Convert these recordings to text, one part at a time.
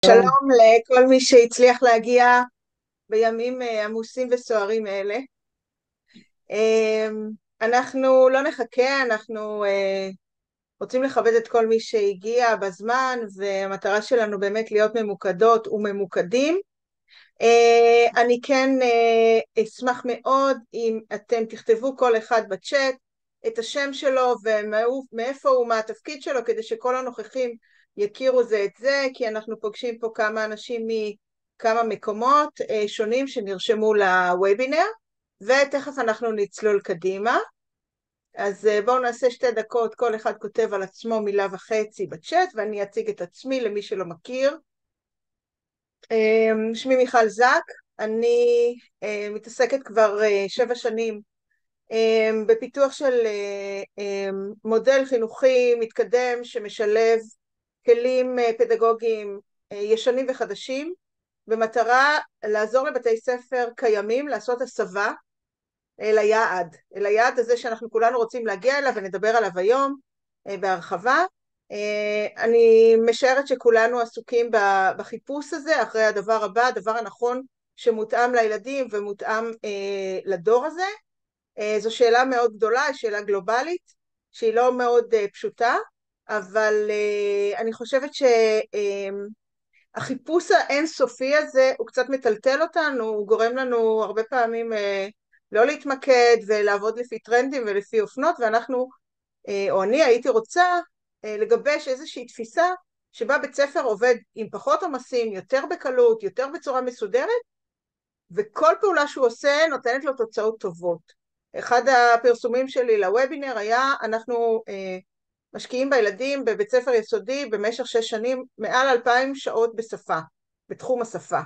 שלום. שלום לכל מי שהצליח להגיע בימים עמוסים וסוערים אלה. אנחנו לא נחכה, אנחנו רוצים לכבד את כל מי שהגיע בזמן, והמטרה שלנו באמת להיות ממוקדות וממוקדים. אני כן אשמח מאוד אם אתם תכתבו כל אחד בצ'אט את השם שלו ומאיפה הוא, מה התפקיד שלו, כדי שכל הנוכחים יכירו זה את זה, כי אנחנו פוגשים פה כמה אנשים מכמה מקומות שונים שנרשמו לוובינר, ותכף אנחנו נצלול קדימה. אז בואו נעשה 2 דקות, כל אחד כותב על עצמו מילה וחצי בצ'אט, ואני אציג את עצמי למי שלא מכיר. שמי מיכל זק, אני מתעסקת כבר 7 שנים בפיתוח של מודל חינוכי מתקדם שמשלב כלים פדגוגיים ישנים וחדשים, במטרה לעזור לבתי ספר קיימים לעשות הסבה אל היעד הזה שאנחנו כולנו רוצים להגיע אליו ונדבר עליו היום בהרחבה. אני משערת שכולנו עסוקים בחיפוש הזה אחרי הדבר הבא, הדבר הנכון שמותאם לילדים ומותאם לדור הזה. זו שאלה מאוד גדולה, שאלה גלובלית שהיא לא מאוד פשוטה, אבל אני חושבת שהחיפוש האינסופי הזה הוא קצת מטלטל אותנו, הוא גורם לנו הרבה פעמים לא להתמקד ולעבוד לפי טרנדים ולפי אופנות, ואנחנו, או אני הייתי רוצה לגבש איזושהי תפיסה שבה בית ספר עובד עם פחות עומסים, יותר בקלות, יותר בצורה מסודרת, וכל פעולה שהוא עושה נותנת לו תוצאות טובות. אחד הפרסומים שלי לוובינר היה, אנחנו משקיעים בילדים בבית ספר יסודי במשך 6 שנים מעל 2,000 שעות בשפה, בתחום השפה.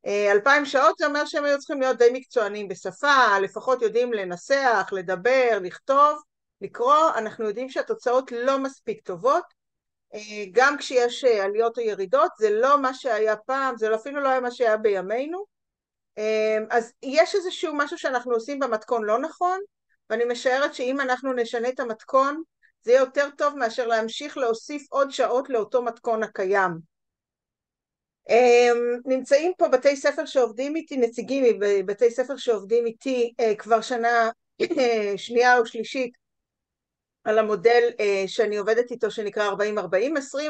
2,000 שעות זה אומר שהם היו צריכים להיות די מקצוענים בשפה, לפחות יודעים לנסח, לדבר, לכתוב, לקרוא. אנחנו יודעים שהתוצאות לא מספיק טובות, גם כשיש עליות או ירידות, זה לא מה שהיה פעם, זה אפילו לא היה מה שהיה בימינו. אז יש איזשהו משהו שאנחנו עושים במתכון לא נכון, ואני משערת שאם אנחנו נשנה את המתכון, זה יהיה יותר טוב מאשר להמשיך להוסיף עוד שעות לאותו מתכון הקיים. נמצאים פה בתי ספר שעובדים איתי, נציגים מבתי ספר שעובדים איתי כבר שנה שנייה או שלישית על המודל שאני עובדת איתו שנקרא 40-40-20,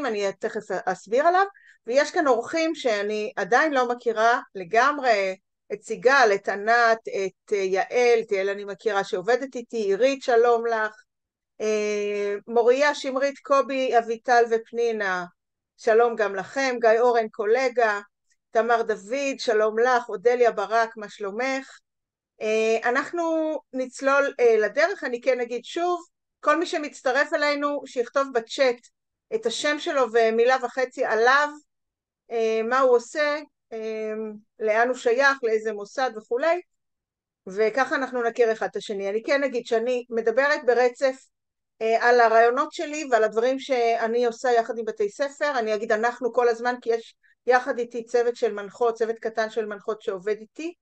אני תכף אסביר עליו, ויש כאן אורחים שאני עדיין לא מכירה לגמרי, את סיגל, את ענת, את יעל, תיאל אני מכירה שעובדת איתי, עירית שלום לך, מוריה, שמרית, קובי, אביטל ופנינה, שלום גם לכם, גיא אורן קולגה, תמר דוד, שלום לך, אודליה ברק, מה שלומך? אנחנו נצלול לדרך. אני כן אגיד שוב, כל מי שמצטרף אלינו שיכתוב בצ'אט את השם שלו ומילה וחצי עליו, מה הוא עושה, לאן הוא שייך, לאיזה מוסד וכולי, וככה אנחנו נכיר אחד את השני. אני כן אגיד שאני מדברת ברצף על הרעיונות שלי ועל הדברים שאני עושה יחד עם בתי ספר. אני אגיד אנחנו כל הזמן, כי יש יחד איתי צוות של מנחות, צוות קטן של מנחות שעובד איתי,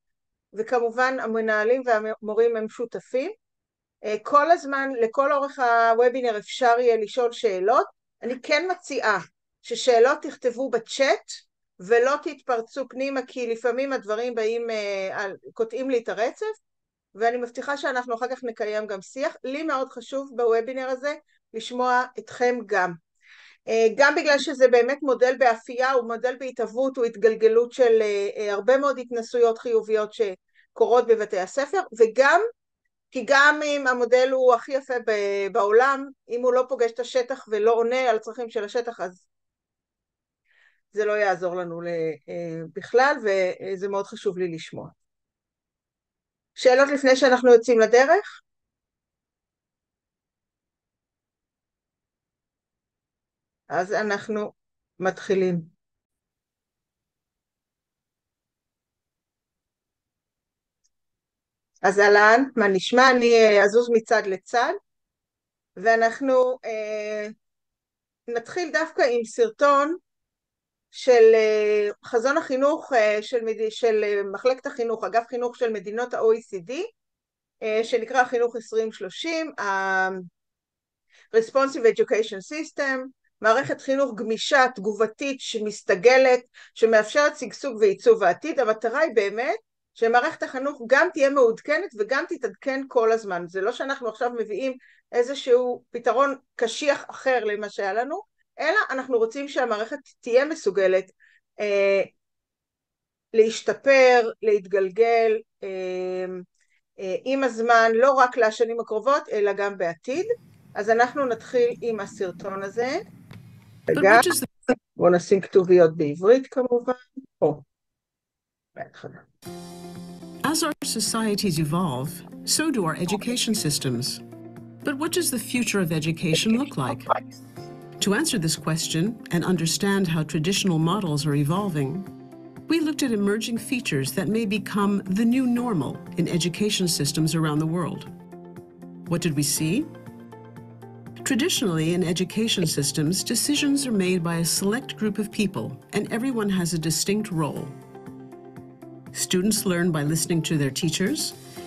וכמובן המנהלים והמורים הם שותפים. כל הזמן, לכל אורך הוובינר אפשר יהיה לשאול שאלות. אני כן מציעה ששאלות תכתבו בצ'אט ולא תתפרצו פנימה, כי לפעמים הדברים באים, קוטעים לי את הרצף, ואני מבטיחה שאנחנו אחר כך נקיים גם שיח. לי מאוד חשוב בוובינר הזה לשמוע אתכם גם. גם בגלל שזה באמת מודל באפייה, הוא מודל בהתהוות, הוא התגלגלות של הרבה מאוד התנסויות חיוביות שקורות בבתי הספר, וגם כי גם אם המודל הוא הכי יפה בעולם, אם הוא לא פוגש את השטח ולא עונה על הצרכים של השטח, אז זה לא יעזור לנו בכלל, וזה מאוד חשוב לי לשמוע. שאלות לפני שאנחנו יוצאים לדרך? אז אנחנו מתחילים. אז אהלן, מה נשמע? אני אזוז מצד לצד, ואנחנו נתחיל דווקא עם סרטון של חזון החינוך של מחלקת החינוך, אגף חינוך של מדינות ה-OECD, שנקרא חינוך 2030, ה-Responsive Education System. מערכת חינוך גמישה, תגובתית, שמסתגלת, שמאפשרת שגשוג ועיצוב העתיד. המטרה היא באמת שמערכת החינוך גם תהיה מעודכנת וגם תתעדכן כל הזמן. זה לא שאנחנו עכשיו מביאים איזשהו פתרון קשיח אחר למה שהיה לנו, אלא אנחנו רוצים שהמערכת תהיה מסוגלת להשתפר, להתגלגל עם הזמן, לא רק לשנים הקרובות, אלא גם בעתיד. אז אנחנו נתחיל עם הסרטון הזה. רגע, בואו נשים כתוביות בעברית כמובן. בהתחלה. As our societies evolve, so do our education systems. But what does the future of education look like? To answer this question and understand how traditional models are evolving, we looked at emerging features that may become the new normal in education systems around the world. What did we see? Traditionally, in education systems, decisions are made by a select group of people, and everyone has a distinct role. Students learn by listening to their teachers,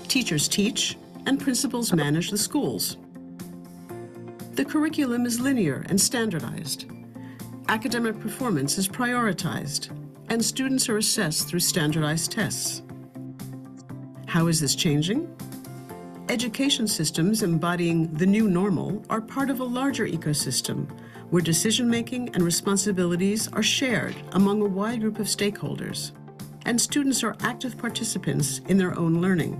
teachers teach, and principals manage the schools. The curriculum is linear and standardized. Academic performance is prioritized, and students are assessed through standardized tests. How is this changing? Education systems embodying the new normal are part of a larger ecosystem where decision-making and responsibilities are shared among a wide group of stakeholders, and students are active participants in their own learning.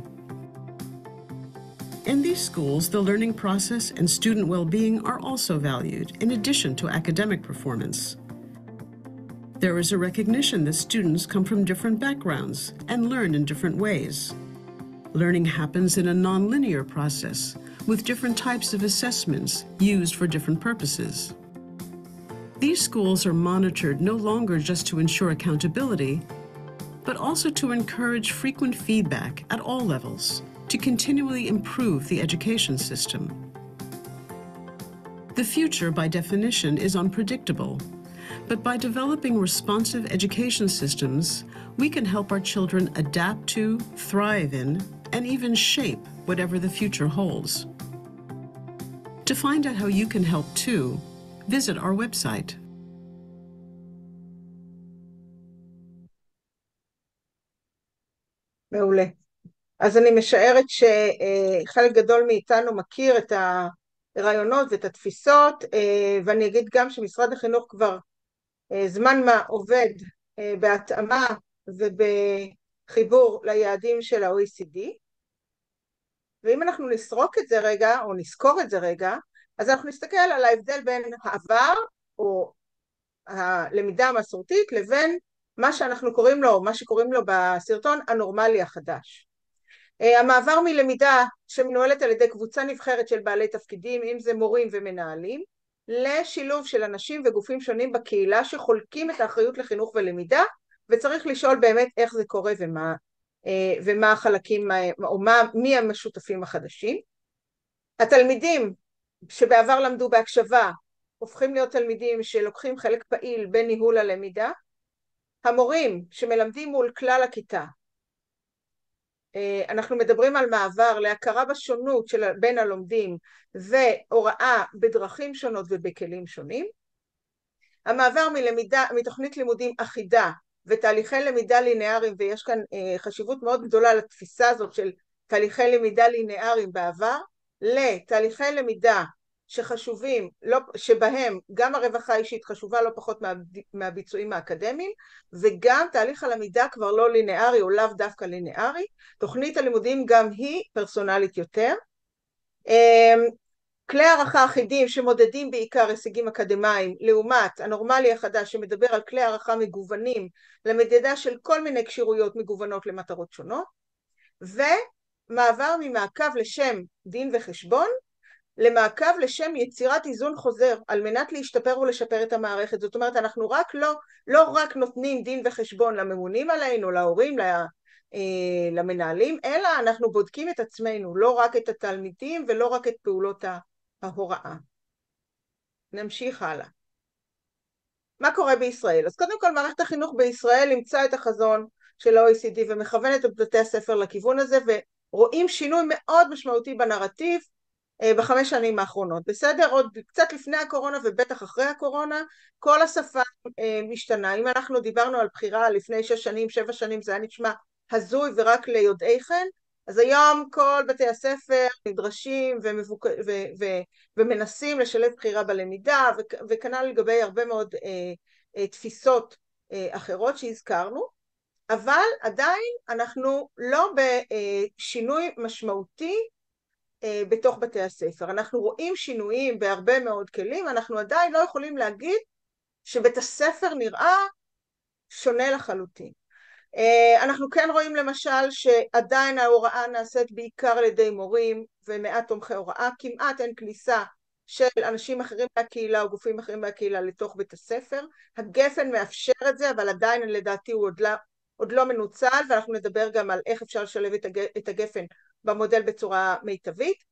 In these schools, the learning process and student well-being are also valued in addition to academic performance. There is a recognition that students come from different backgrounds and learn in different ways. Learning happens in a non-linear process with different types of assessments used for different purposes. These schools are monitored no longer just to ensure accountability, but also to encourage frequent feedback at all levels to continually improve the education system. The future, by definition, is unpredictable, but by developing responsive education systems, we can help our children adapt to, thrive in, and even shape whatever the future holds. To find out how you can help too, visit our website. מעולה. אז אני משערת שחלק גדול מאיתנו מכיר את הרעיונות ואת התפיסות, ואני אגיד גם שמשרד החינוך כבר זמן מה עובד בהתאמה ובחיבור ליעדים של ה-OECD, ואם אנחנו נסרוק את זה רגע, או נזכור את זה רגע, אז אנחנו נסתכל על ההבדל בין העבר, או הלמידה המסורתית, לבין מה שאנחנו קוראים לו, מה שקוראים לו בסרטון, הנורמלי החדש. המעבר מלמידה שמנוהלת על ידי קבוצה נבחרת של בעלי תפקידים, אם זה מורים ומנהלים, לשילוב של אנשים וגופים שונים בקהילה שחולקים את האחריות לחינוך ולמידה, וצריך לשאול באמת איך זה קורה ומה החלקים, או מי המשותפים החדשים. התלמידים שבעבר למדו בהקשבה, הופכים להיות תלמידים שלוקחים חלק פעיל בניהול הלמידה. המורים שמלמדים מול כלל הכיתה, אנחנו מדברים על מעבר להכרה בשונות בין הלומדים והוראה בדרכים שונות ובכלים שונים. המעבר מתוכנית לימודים אחידה ותהליכי למידה לינאריים, ויש כאן חשיבות מאוד גדולה לתפיסה הזאת של תהליכי למידה לינאריים בעבר, לתהליכי למידה שחשובים, שבהם גם הרווחה האישית חשובה לא פחות מהביצועים האקדמיים, וגם תהליך הלמידה כבר לא לינארי או לאו דווקא לינארי. תוכנית הלימודים גם היא פרסונלית יותר. כלי הערכה אחידים שמודדים בעיקר הישגים אקדמיים, לעומת הנורמלי החדש שמדבר על כלי הערכה מגוונים למדידה של כל מיני קשירויות מגוונות למטרות שונות, ומעבר ממעקב לשם דין וחשבון למעקב לשם יצירת איזון חוזר על מנת להשתפר ולשפר את המערכת. זאת אומרת, אנחנו לא רק נותנים דין וחשבון לממונים עלינו, להורים, למנהלים, אלא אנחנו בודקים את עצמנו, לא רק את התלמידים ולא רק את פעולות ההוראה. נמשיך הלאה. מה קורה בישראל? אז קודם כל, מערכת החינוך בישראל אימצה את החזון של ה-OECD ומכוונת את בתי הספר לכיוון הזה, ורואים שינוי מאוד משמעותי בנרטיב, בחמש שנים האחרונות, בסדר? עוד קצת לפני הקורונה ובטח אחרי הקורונה, כל השפה משתנה. אם אנחנו דיברנו על בחירה לפני 6 שנים, 7 שנים, זה היה נשמע הזוי ורק ליודעי חן, אז היום כל בתי הספר נדרשים ומנסים לשלב בחירה בלמידה, וכנ"ל לגבי הרבה מאוד תפיסות אחרות שהזכרנו, אבל עדיין אנחנו לא בשינוי משמעותי בתוך בתי הספר. אנחנו רואים שינויים בהרבה מאוד כלים, אנחנו עדיין לא יכולים להגיד שבית הספר נראה שונה לחלוטין. אנחנו כן רואים למשל שעדיין ההוראה נעשית בעיקר על ידי מורים ומעט תומכי הוראה, כמעט אין כניסה של אנשים אחרים מהקהילה או גופים אחרים מהקהילה לתוך בית הספר. הגפן מאפשר את זה, אבל עדיין לדעתי הוא עוד לא מנוצל, ואנחנו נדבר גם על איך אפשר לשלב את הגפן במודל בצורה מיטבית.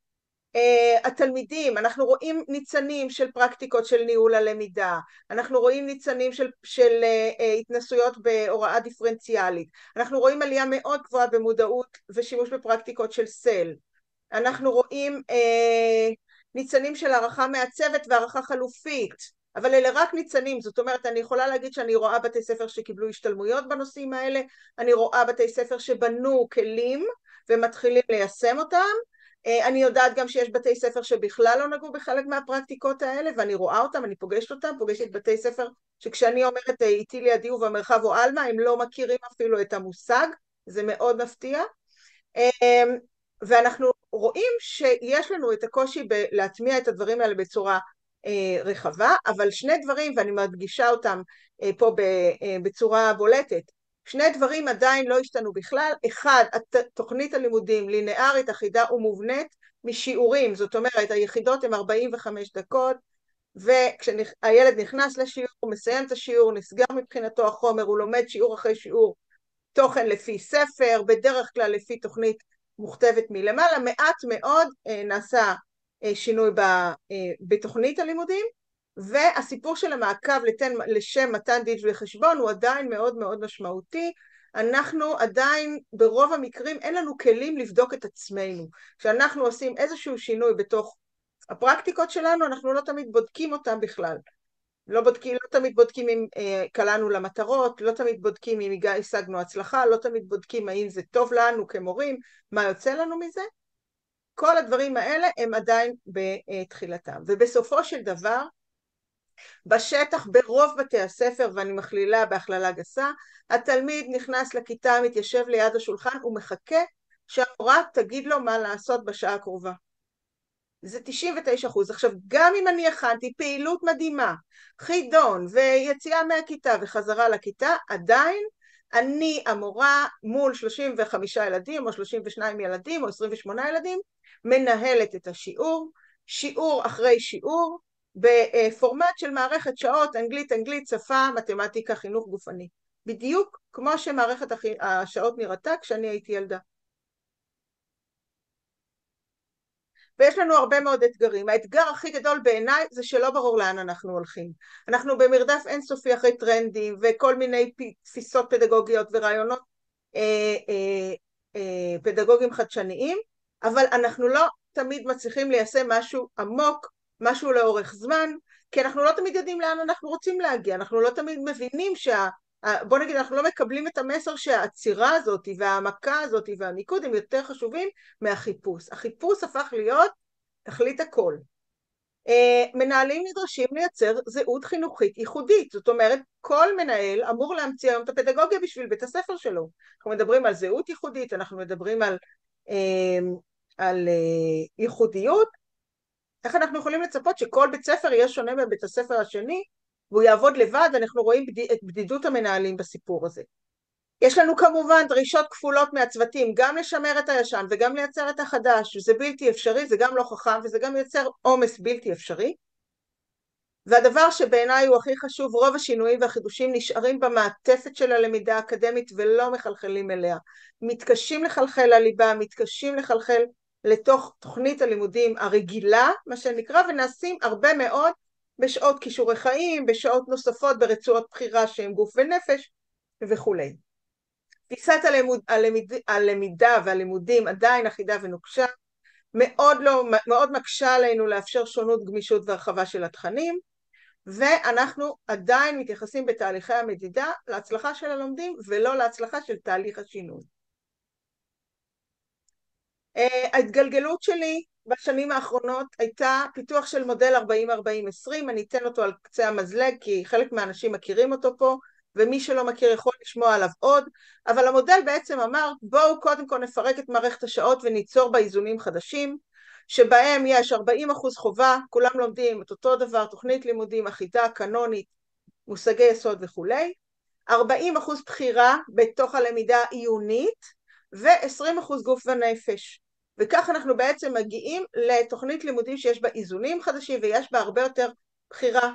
התלמידים, אנחנו רואים ניצנים של פרקטיקות של ניהול הלמידה, אנחנו רואים ניצנים של התנסויות בהוראה דיפרנציאלית, אנחנו רואים עלייה מאוד גבוהה במודעות ושימוש בפרקטיקות של סל, אנחנו רואים ניצנים של הערכה מעצבת והערכה חלופית, אבל אלה רק ניצנים. זאת אומרת, אני יכולה להגיד שאני רואה בתי ספר שקיבלו השתלמויות בנושאים האלה, אני רואה בתי ספר שבנו כלים ומתחילים ליישם אותם, אני יודעת גם שיש בתי ספר שבכלל לא נגעו בחלק מהפרקטיקות האלה, ואני רואה אותם, אני פוגשת אותם, פוגשת בתי ספר שכשאני אומרת איתי לידי ובמרחב או אלמה, הם לא מכירים אפילו את המושג, זה מאוד מפתיע. ואנחנו רואים שיש לנו את הקושי להטמיע את הדברים האלה בצורה רחבה, אבל שני דברים, ואני מדגישה אותם פה בצורה בולטת, שני דברים עדיין לא השתנו בכלל. אחד, תוכנית הלימודים לינארית, אחידה ומובנית משיעורים, זאת אומרת היחידות הן 45 דקות, וכשהילד נכנס לשיעור, הוא מסיים את השיעור, נסגר מבחינתו החומר, הוא לומד שיעור אחרי שיעור, תוכן לפי ספר, בדרך כלל לפי תוכנית מוכתבת מלמעלה. מעט מאוד נעשה שינוי בתוכנית הלימודים, והסיפור של המעקב לשם מתן דין וחשבון הוא עדיין מאוד מאוד משמעותי. אנחנו עדיין ברוב המקרים אין לנו כלים לבדוק את עצמנו. כשאנחנו עושים איזשהו שינוי בתוך הפרקטיקות שלנו, אנחנו לא תמיד בודקים אותם בכלל. לא תמיד בודקים אם קלענו למטרות, לא תמיד בודקים אם השגנו הצלחה, לא תמיד בודקים האם זה טוב לנו כמורים, מה יוצא לנו מזה. כל הדברים האלה הם עדיין בתחילתם. ובסופו של דבר, בשטח ברוב בתי הספר, ואני מכלילה בהכללה גסה, התלמיד נכנס לכיתה, מתיישב ליד השולחן ומחכה שהמורה תגיד לו מה לעשות בשעה הקרובה. זה 99%. עכשיו, גם אם אני הכנתי פעילות מדהימה, חידון ויציאה מהכיתה וחזרה לכיתה, עדיין אני המורה מול 35 ילדים או 32 ילדים או 28 ילדים, מנהלת את השיעור, שיעור אחרי שיעור, בפורמט של מערכת שעות, אנגלית, שפה, מתמטיקה, חינוך גופני. בדיוק כמו שמערכת השעות נראתה כשאני הייתי ילדה. ויש לנו הרבה מאוד אתגרים. האתגר הכי גדול בעיניי זה שלא ברור לאן אנחנו הולכים. אנחנו במרדף אינסופי אחרי טרנדים וכל מיני תפיסות פדגוגיות ורעיונות פדגוגיים חדשניים, אבל אנחנו לא תמיד מצליחים ליישם משהו עמוק, משהו לאורך זמן, כי אנחנו לא תמיד יודעים לאן אנחנו רוצים להגיע, אנחנו לא תמיד מבינים בוא נגיד, אנחנו לא מקבלים את המסר שהעצירה הזאת והעמקה הזאת והמיקוד הם יותר חשובים מהחיפוש. החיפוש הפך להיות תכלית הכל. מנהלים נדרשים לייצר זהות חינוכית ייחודית, זאת אומרת, כל מנהל אמור להמציא היום את הפדגוגיה בשביל בית הספר שלו. אנחנו מדברים על זהות ייחודית, אנחנו מדברים על ייחודיות. איך אנחנו יכולים לצפות שכל בית ספר יהיה שונה מבית הספר השני, והוא יעבוד לבד? אנחנו רואים את בדידות המנהלים בסיפור הזה. יש לנו כמובן דרישות כפולות מהצוותים, גם לשמר את הישן וגם לייצר את החדש, וזה בלתי אפשרי, זה גם לא חכם, וזה גם יוצר עומס בלתי אפשרי. והדבר שבעיניי הוא הכי חשוב, רוב השינויים והחידושים נשארים במעטפת של הלמידה האקדמית ולא מחלחלים אליה. מתקשים לחלחל לליבה, מתקשים לחלחל לתוך תוכנית הלימודים הרגילה, מה שנקרא, ונעשים הרבה מאוד בשעות כישורי חיים, בשעות נוספות ברצועות בחירה שהם גוף ונפש וכו'. תפיסת הלמידה והלימודים עדיין אחידה ונוקשה, מאוד מקשה עלינו לאפשר שונות, גמישות והרחבה של התכנים, ואנחנו עדיין מתייחסים בתהליכי המדידה להצלחה של הלומדים ולא להצלחה של תהליך השינוי. ההתגלגלות שלי בשנים האחרונות הייתה פיתוח של מודל 40-40-20, אני אתן אותו על קצה המזלג כי חלק מהאנשים מכירים אותו פה, ומי שלא מכיר יכול לשמוע עליו עוד, אבל המודל בעצם אמר בואו קודם כל נפרק את מערכת השעות וניצור בה איזונים חדשים, שבהם יש 40% חובה, כולם לומדים את אותו דבר, תוכנית לימודים אחידה, קנונית, מושגי יסוד וכולי, 40% בחירה בתוך הלמידה עיונית, ו-20% גוף ונפש. וכך אנחנו בעצם מגיעים לתוכנית לימודים שיש בה איזונים חדשים ויש בה הרבה יותר בחירה.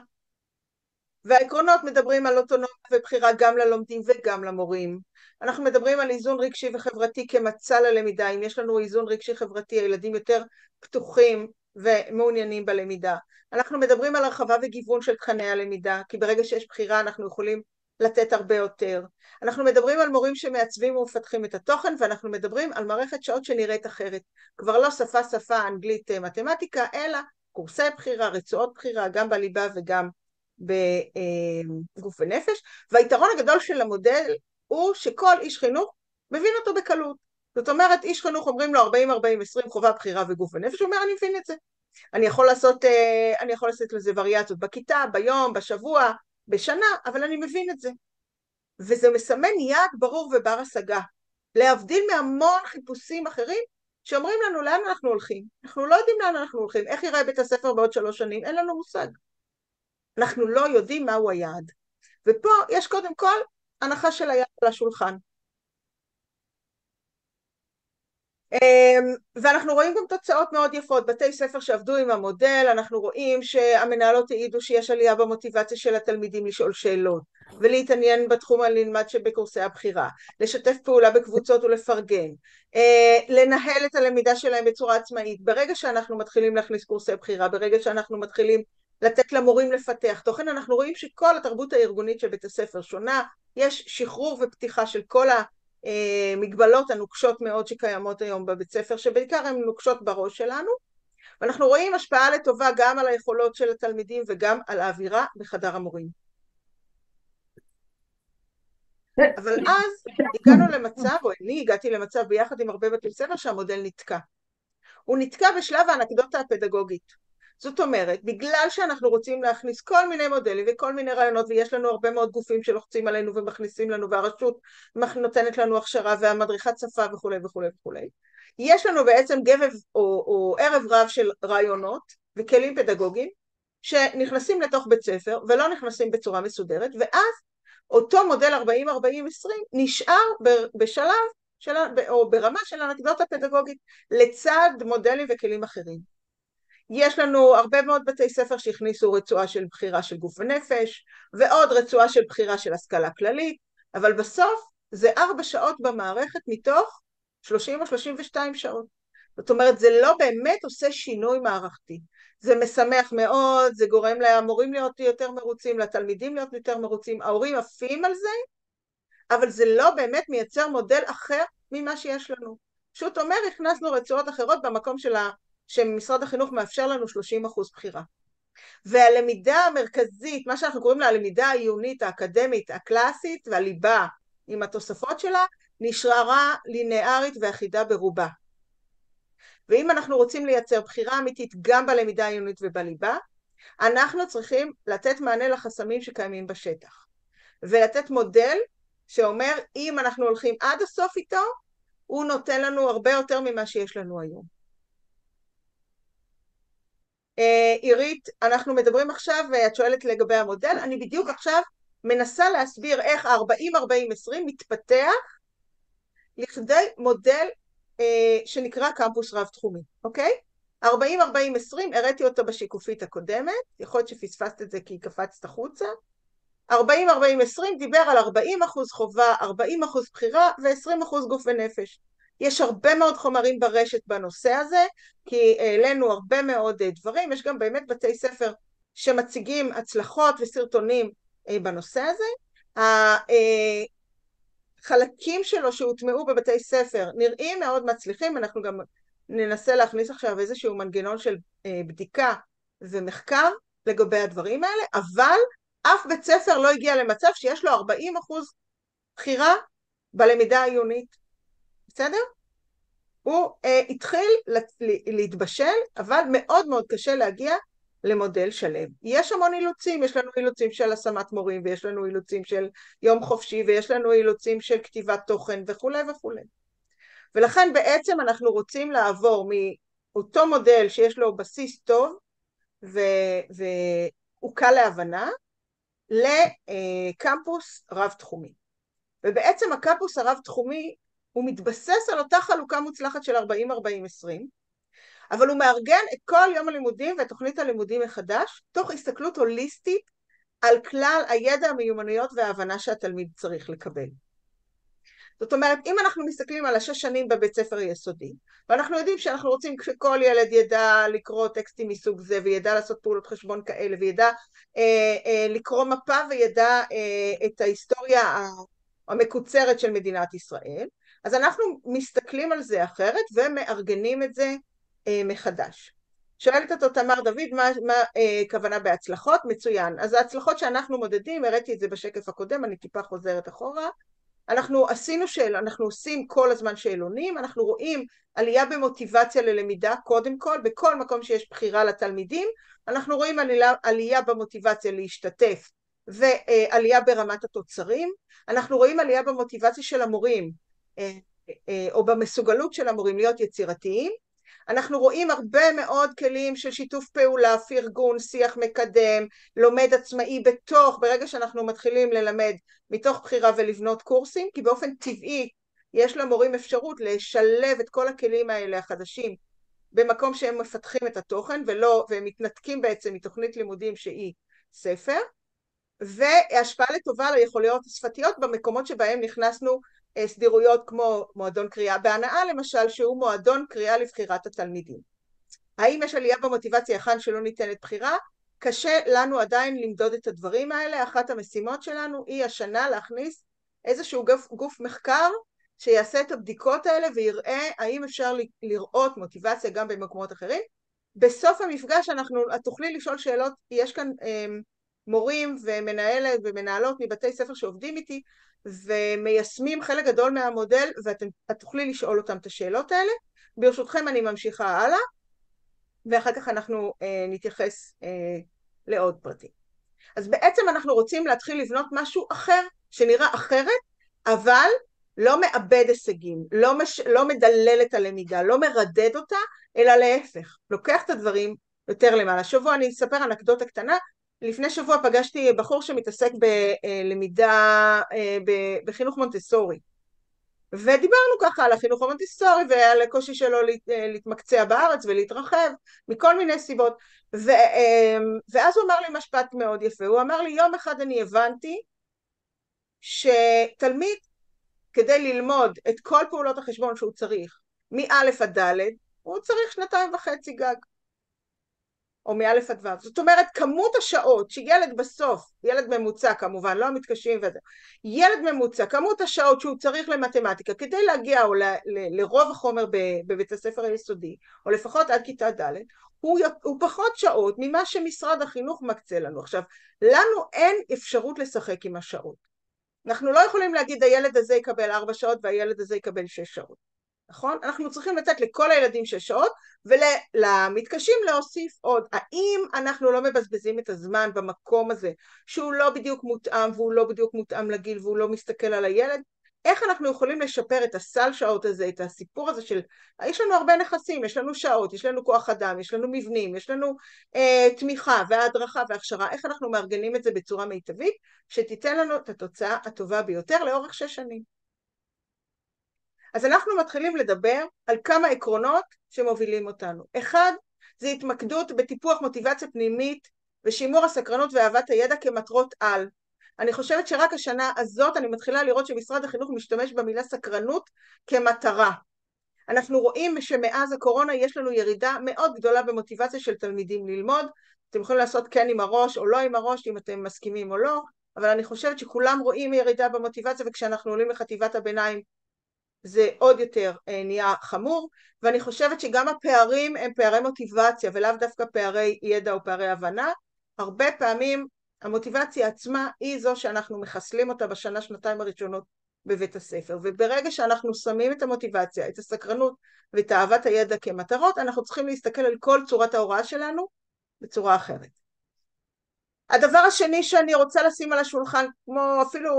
והעקרונות מדברים על אוטונומיה ובחירה גם ללומדים וגם למורים. אנחנו מדברים על איזון רגשי וחברתי כמצע ללמידה. אם יש לנו איזון רגשי חברתי, הילדים יותר פתוחים ומעוניינים בלמידה. אנחנו מדברים על הרחבה וגיוון של תכני הלמידה, כי ברגע שיש בחירה אנחנו יכולים לתת הרבה יותר. אנחנו מדברים על מורים שמעצבים ומפתחים את התוכן, ואנחנו מדברים על מערכת שעות שנראית אחרת. כבר לא שפה, אנגלית, מתמטיקה, אלא קורסי בחירה, רצועות בחירה, גם בליבה וגם בגוף ונפש. והיתרון הגדול של המודל הוא שכל איש חינוך מבין אותו בקלות. זאת אומרת, איש חינוך אומרים לו 40-40-20 חובה, בחירה וגוף ונפש, הוא אומר אני מבין את זה. אני יכול לעשות לזה וריאציות בכיתה, ביום, בשבוע, בשנה, אבל אני מבין את זה. וזה מסמן יעד ברור ובר השגה, להבדיל מהמון חיפושים אחרים שאומרים לנו לאן אנחנו הולכים. אנחנו לא יודעים לאן אנחנו הולכים, איך ייראה בית הספר בעוד 3 שנים, אין לנו מושג. אנחנו לא יודעים מהו היעד. ופה יש קודם כל הנחה של היעד על השולחן. ואנחנו רואים גם תוצאות מאוד יפות, בתי ספר שעבדו עם המודל, אנחנו רואים שהמנהלות העידו שיש עלייה במוטיבציה של התלמידים לשאול שאלות, ולהתעניין בתחום הנלמד שבקורסי הבחירה, לשתף פעולה בקבוצות ולפרגן, לנהל את הלמידה שלהם בצורה עצמאית. ברגע שאנחנו מתחילים להכניס קורסי בחירה, ברגע שאנחנו מתחילים לתת למורים לפתח תוכן, אנחנו רואים שכל התרבות הארגונית של בית הספר שונה, יש שחרור ופתיחה של כל מגבלות הנוקשות מאוד שקיימות היום בבית ספר, שבעיקר הן נוקשות בראש שלנו, ואנחנו רואים השפעה לטובה גם על היכולות של התלמידים וגם על האווירה בחדר המורים. אבל אז הגענו למצב, או אני הגעתי למצב ביחד עם הרבה בתי ספר שהמודל נתקע. הוא נתקע בשלב האנקדוטה הפדגוגית. זאת אומרת, בגלל שאנחנו רוצים להכניס כל מיני מודלים וכל מיני רעיונות, ויש לנו הרבה מאוד גופים שלוחצים עלינו ומכניסים לנו, והרשות נותנת לנו הכשרה והמדריכת שפה וכו' וכו' וכו'. יש לנו בעצם גבב או ערב רב של רעיונות וכלים פדגוגיים שנכנסים לתוך בית ספר ולא נכנסים בצורה מסודרת, ואז אותו מודל 40-40-20 נשאר בשלב או ברמה של אנקדוטה פדגוגית לצד מודלים וכלים אחרים. יש לנו הרבה מאוד בתי ספר שהכניסו רצועה של בחירה של גוף ונפש, ועוד רצועה של בחירה של השכלה כללית, אבל בסוף זה 4 שעות במערכת מתוך 30 או 32 שעות. זאת אומרת, זה לא באמת עושה שינוי מערכתי. זה משמח מאוד, זה גורם למורים להיות יותר מרוצים, לתלמידים להיות יותר מרוצים, ההורים עפים על זה, אבל זה לא באמת מייצר מודל אחר ממה שיש לנו. פשוט אומר, הכנסנו רצועות אחרות במקום שמשרד החינוך מאפשר לנו 30% בחירה. והלמידה המרכזית, מה שאנחנו קוראים לה הלמידה העיונית, האקדמית, הקלאסית והליבה עם התוספות שלה, נשארה לינארית ואחידה ברובה. ואם אנחנו רוצים לייצר בחירה אמיתית גם בלמידה העיונית ובליבה, אנחנו צריכים לתת מענה לחסמים שקיימים בשטח. ולתת מודל שאומר, אם אנחנו הולכים עד הסוף איתו, הוא נותן לנו הרבה יותר ממה שיש לנו היום. עירית, אנחנו מדברים עכשיו, ואת שואלת לגבי המודל, אני בדיוק עכשיו מנסה להסביר איך 40-40-20 מתפתח לכדי מודל שנקרא קמפוס רב תחומי, אוקיי? 40-40-20, הראיתי אותו בשיקופית הקודמת, יכול להיות שפספסת את זה כי קפצת החוצה. 40-40-20 דיבר על 40% חובה, 40% בחירה ו-20% גוף ונפש. יש הרבה מאוד חומרים ברשת בנושא הזה, כי העלינו הרבה מאוד דברים, יש גם באמת בתי ספר שמציגים הצלחות וסרטונים בנושא הזה. החלקים שלו שהוטמעו בבתי ספר נראים מאוד מצליחים, אנחנו גם ננסה להכניס עכשיו איזשהו מנגנון של בדיקה ומחקר לגבי הדברים האלה, אבל אף בית ספר לא הגיע למצב שיש לו 40% בחירה בלמידה העיונית. בסדר? הוא התחיל להתבשל, אבל מאוד מאוד קשה להגיע למודל שלם. יש המון אילוצים, יש לנו אילוצים של השמת מורים, ויש לנו אילוצים של יום חופשי, ויש לנו אילוצים של כתיבת תוכן וכו' וכו'. ולכן בעצם אנחנו רוצים לעבור מאותו מודל שיש לו בסיס טוב, והוא קל להבנה, לקמפוס רב-תחומי. ובעצם הקמפוס הרב-תחומי הוא מתבסס על אותה חלוקה מוצלחת של 40-40-20, אבל הוא מארגן את כל יום הלימודים ותוכנית הלימודים מחדש, תוך הסתכלות הוליסטית על כלל הידע, המיומנויות וההבנה שהתלמיד צריך לקבל. זאת אומרת, אם אנחנו מסתכלים על 6 שנים בבית ספר יסודי, ואנחנו יודעים שאנחנו רוצים שכל ילד ידע לקרוא טקסטים מסוג זה, וידע לעשות פעולות חשבון כאלה, וידע לקרוא מפה, וידע את ההיסטוריה המקוצרת של מדינת ישראל, אז אנחנו מסתכלים על זה אחרת, ומארגנים את זה מחדש. שואלת אותו תמר דוד, מה כוונה בהצלחות? מצוין. אז ההצלחות שאנחנו מודדים, הראיתי את זה בשקף הקודם, אני טיפה חוזרת אחורה, אנחנו עושים כל הזמן שאלונים, אנחנו רואים עלייה במוטיבציה ללמידה, קודם כל, בכל מקום שיש בחירה לתלמידים, אנחנו רואים עלייה במוטיבציה להשתתף, ועלייה ברמת התוצרים, אנחנו רואים עלייה במוטיבציה של המורים, או במסוגלות של המורים להיות יצירתיים, אנחנו רואים הרבה מאוד כלים של שיתוף פעולה, פרגון, שיח מקדם, לומד עצמאי ברגע שאנחנו מתחילים ללמד מתוך בחירה ולבנות קורסים, כי באופן טבעי יש למורים אפשרות לשלב את כל הכלים האלה החדשים במקום שהם מפתחים את התוכן, והם מתנתקים בעצם מתוכנית לימודים שהיא ספר, והשפעה לטובה על היכוליות השפתיות במקומות שבהם נכנסנו סדירויות כמו מועדון קריאה בהנאה למשל, שהוא מועדון קריאה לבחירת התלמידים. האם יש עלייה במוטיבציה היכן שלא ניתנת בחירה? קשה לנו עדיין למדוד את הדברים האלה. אחת המשימות שלנו היא השנה להכניס איזשהו גוף מחקר שיעשה את הבדיקות האלה ויראה האם אפשר לראות מוטיבציה גם במקומות אחרים. בסוף המפגש תוכלי לשאול שאלות, יש כאן מורים ומנהלת ומנהלות מבתי ספר שעובדים איתי ומיישמים חלק גדול מהמודל, ואת תוכלי לשאול אותם את השאלות האלה. ברשותכם אני ממשיכה הלאה, ואחר כך אנחנו נתייחס לעוד פרטים. אז בעצם אנחנו רוצים להתחיל לבנות משהו אחר, שנראה אחרת, אבל לא מאבד הישגים, לא מדלל את הלמידה, לא מרדד אותה, אלא להפך, לוקח את הדברים יותר למעלה. שבוע אני אספר אנקדוטה קטנה, לפני שבוע פגשתי בחור שמתעסק בלמידה בחינוך מונטסורי, ודיברנו ככה על החינוך המונטסורי ועל הקושי שלו להתמקצע בארץ ולהתרחב מכל מיני סיבות, ואז הוא אמר לי משפט מאוד יפה, הוא אמר לי, יום אחד אני הבנתי שתלמיד כדי ללמוד את כל פעולות החשבון שהוא צריך מא' עד ד', הוא צריך 2.5 גג, או מאלף עד ו'. זאת אומרת, כמות השעות שילד בסוף, ילד ממוצע כמובן, לא המתקשים וזה, ילד ממוצע, כמות השעות שהוא צריך למתמטיקה, כדי להגיע או לרוב החומר בבית הספר היסודי, או לפחות עד כיתה ד', הוא פחות שעות ממה שמשרד החינוך מקצה לנו. עכשיו, לנו אין אפשרות לשחק עם השעות. אנחנו לא יכולים להגיד, הילד הזה יקבל 4 שעות, והילד הזה יקבל 6 שעות. נכון? אנחנו צריכים לתת לכל הילדים 6 שעות, ולמתקשים להוסיף עוד. האם אנחנו לא מבזבזים את הזמן במקום הזה, שהוא לא בדיוק מותאם, והוא לא בדיוק מותאם לגיל, והוא לא מסתכל על הילד? איך אנחנו יכולים לשפר את הסל שעות הזה, את הסיפור הזה של, יש לנו הרבה נכסים, יש לנו שעות, יש לנו כוח אדם, יש לנו מבנים, יש לנו תמיכה והדרכה והכשרה, איך אנחנו מארגנים את זה בצורה מיטבית, שתיתן לנו את התוצאה הטובה ביותר לאורך 6 שנים. אז אנחנו מתחילים לדבר על כמה עקרונות שמובילים אותנו. אחד, זה התמקדות בטיפוח מוטיבציה פנימית ושימור הסקרנות ואהבת הידע כמטרות על. אני חושבת שרק השנה הזאת אני מתחילה לראות שמשרד החינוך משתמש במילה סקרנות כמטרה. אנחנו רואים שמאז הקורונה יש לנו ירידה מאוד גדולה במוטיבציה של תלמידים ללמוד. אתם יכולים לעשות כן עם הראש או לא עם הראש, אם אתם מסכימים או לא, אבל אני חושבת שכולם רואים ירידה במוטיבציה, וכשאנחנו עולים לחטיבת הביניים זה עוד יותר נהיה חמור, ואני חושבת שגם הפערים הם פערי מוטיבציה ולאו דווקא פערי ידע או פערי הבנה. הרבה פעמים המוטיבציה עצמה היא זו שאנחנו מחסלים אותה בשנה שנתיים הראשונות בבית הספר, וברגע שאנחנו שמים את המוטיבציה, את הסקרנות ואת אהבת הידע כמטרות, אנחנו צריכים להסתכל על כל צורת ההוראה שלנו בצורה אחרת. הדבר השני שאני רוצה לשים על השולחן, כמו אפילו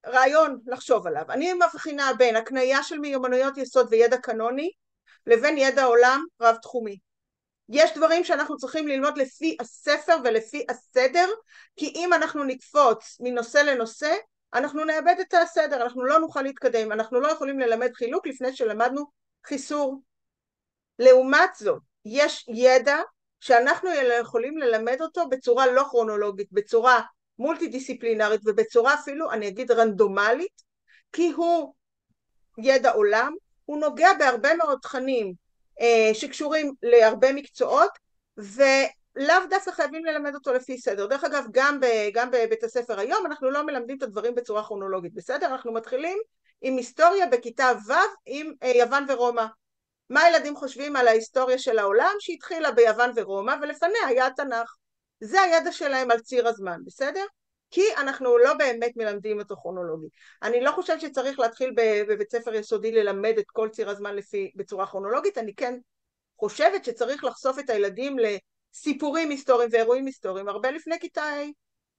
רעיון לחשוב עליו, אני מבחינה בין הקנייה של מיומנויות יסוד וידע קנוני לבין ידע עולם רב תחומי. יש דברים שאנחנו צריכים ללמוד לפי הספר ולפי הסדר, כי אם אנחנו נקפוץ מנושא לנושא, אנחנו נאבד את הסדר, אנחנו לא נוכל להתקדם, אנחנו לא יכולים ללמד חילוק לפני שלמדנו חיסור. לעומת זאת, יש ידע שאנחנו יכולים ללמד אותו בצורה לא כרונולוגית, בצורה מולטי דיסציפלינרית ובצורה אפילו, אני אגיד, רנדומלית, כי הוא ידע עולם, הוא נוגע בהרבה מאוד תכנים שקשורים להרבה מקצועות, ולאו דווקא חייבים ללמד אותו לפי סדר. דרך אגב, גם בבית הספר היום אנחנו לא מלמדים את הדברים בצורה כרונולוגית, בסדר? אנחנו מתחילים עם היסטוריה בכיתה ו' עם יוון ורומא. מה הילדים חושבים על ההיסטוריה של העולם שהתחילה ביוון ורומא, ולפניה היה התנ"ך. זה הידע שלהם על ציר הזמן, בסדר? כי אנחנו לא באמת מלמדים אותו כרונולוגית. אני לא חושבת שצריך להתחיל בבית ספר יסודי ללמד את כל ציר הזמן בצורה כרונולוגית, אני כן חושבת שצריך לחשוף את הילדים לסיפורים היסטוריים ואירועים היסטוריים הרבה לפני כיתה ה',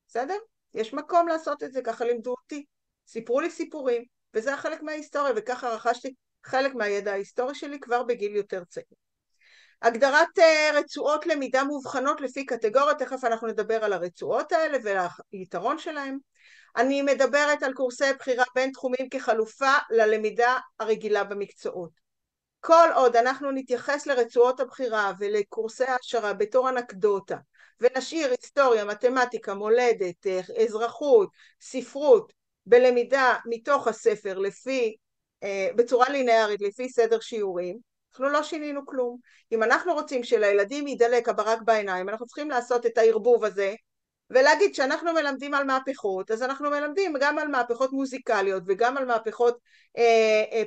בסדר? יש מקום לעשות את זה, ככה לימדו אותי, סיפרו לי סיפורים, וזה החלק מההיסטוריה, וככה רכשתי חלק מהידע ההיסטורי שלי כבר בגיל יותר צעיר. הגדרת רצועות למידה מובחנות לפי קטגוריות, תכף אנחנו נדבר על הרצועות האלה והיתרון שלהם. אני מדברת על קורסי בחירה בין תחומים כחלופה ללמידה הרגילה במקצועות. כל עוד אנחנו נתייחס לרצועות הבחירה ולקורסי ההשערה בתור אנקדוטה, ונשאיר היסטוריה, מתמטיקה, מולדת, אזרחות, ספרות, בלמידה מתוך הספר בצורה לינארית לפי סדר שיעורים, אנחנו לא שינינו כלום. אם אנחנו רוצים שלילדים ידלק הברק בעיניים, אנחנו צריכים לעשות את הערבוב הזה, ולהגיד שאנחנו מלמדים על מהפכות, אז אנחנו מלמדים גם על מהפכות מוזיקליות, וגם על מהפכות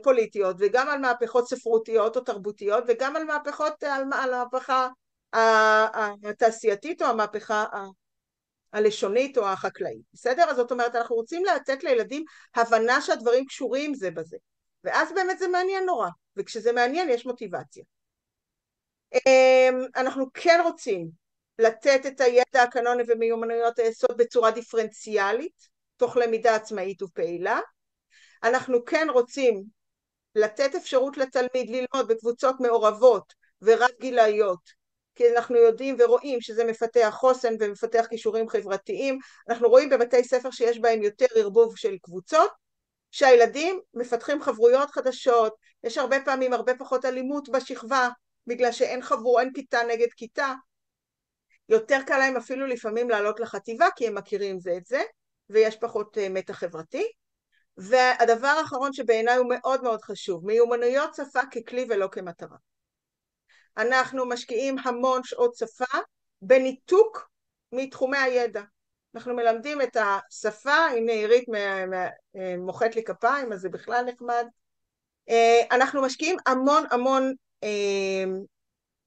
פוליטיות, וגם על מהפכות ספרותיות או תרבותיות, וגם על מהפכות, על המהפכה התעשייתית או המהפכה הלשונית או החקלאית, בסדר? אז זאת אומרת, אנחנו רוצים לתת לילדים הבנה שהדברים קשורים זה בזה, ואז באמת זה מעניין נורא, וכשזה מעניין יש מוטיבציה. אנחנו כן רוצים לתת את הידע הקנוני ומיומנויות היסוד בצורה דיפרנציאלית, תוך למידה עצמאית ופעילה. אנחנו כן רוצים לתת אפשרות לתלמיד ללמוד בקבוצות מעורבות ורב גילאיות, כי אנחנו יודעים ורואים שזה מפתח חוסן ומפתח כישורים חברתיים. אנחנו רואים בבתי ספר שיש בהם יותר ערבוב של קבוצות, שהילדים מפתחים חברויות חדשות, יש הרבה פעמים הרבה פחות אלימות בשכבה, בגלל שאין כיתה נגד כיתה, יותר קל להם אפילו לפעמים לעלות לחטיבה, כי הם מכירים זה את זה, ויש פחות מתח חברתי. והדבר האחרון שבעיניי הוא מאוד מאוד חשוב, מיומנויות שפה ככלי ולא כמטרה. אנחנו משקיעים המון שעות שפה בניתוק מתחומי הידע. אנחנו מלמדים את השפה, הנה עירית מוחאת לי כפיים, אז זה בכלל נחמד. אנחנו משקיעים המון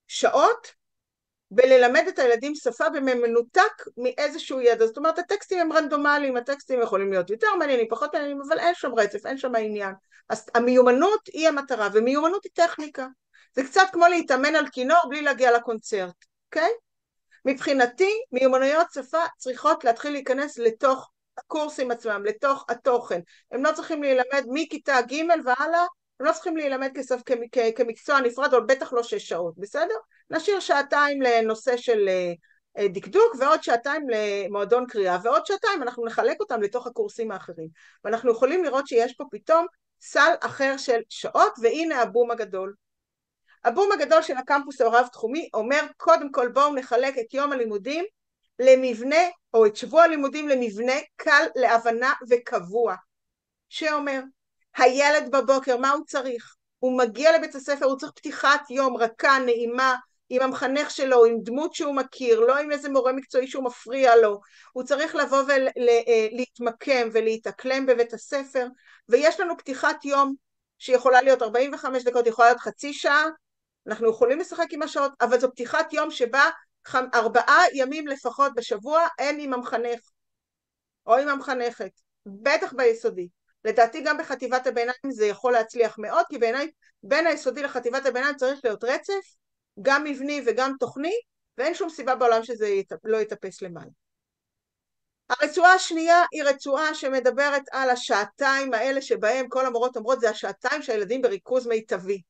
שעות בללמד את הילדים שפה במנותק מאיזשהו ידע. זאת אומרת, הטקסטים הם רנדומליים, הטקסטים יכולים להיות יותר מעניינים, פחות מעניינים, אבל אין שם רצף, אין שם העניין. אז המיומנות היא המטרה, ומיומנות היא טכניקה. זה קצת כמו להתאמן על כינור בלי להגיע לקונצרט, אוקיי? מבחינתי, מיומנויות שפה צריכות להתחיל להיכנס לתוך הקורסים עצמם, לתוך התוכן. הם לא צריכים להילמד מכיתה ג' והלאה, הם לא צריכים להילמד כמקצוע נפרד, או בטח לא 6 שעות, בסדר? נשאיר 2 שעתיים לנושא של דקדוק, ועוד 2 שעתיים למועדון קריאה, ועוד 2 שעתיים אנחנו נחלק אותם לתוך הקורסים האחרים. ואנחנו יכולים לראות שיש פה פתאום סל אחר של שעות, והנה הבום הגדול. הבום הגדול של הקמפוס הרב תחומי אומר, קודם כל בואו נחלק את יום הלימודים למבנה, או את שבוע הלימודים למבנה קל להבנה וקבוע, שאומר, הילד בבוקר, מה הוא צריך? הוא מגיע לבית הספר, הוא צריך פתיחת יום רכה, נעימה, עם המחנך שלו, עם דמות שהוא מכיר, לא עם איזה מורה מקצועי שהוא מפריע לו, הוא צריך לבוא ולהתמקם ולהתאקלם בבית הספר, ויש לנו פתיחת יום שיכולה להיות 45 דקות, יכולה להיות חצי שעה, אנחנו יכולים לשחק עם השעות, אבל זו פתיחת יום שבה 4 ימים לפחות בשבוע אין עם המחנך או עם המחנכת, בטח ביסודי. לדעתי גם בחטיבת הביניים זה יכול להצליח מאוד, כי בעיניי בין היסודי לחטיבת הביניים צריך להיות רצף, גם מבני וגם תוכני, ואין שום סיבה בעולם שזה לא יתאפס למעלה. הרצועה השנייה היא רצועה שמדברת על השעתיים האלה שבהם כל המורות אומרות זה השעתיים שהילדים בריכוז מיטבי.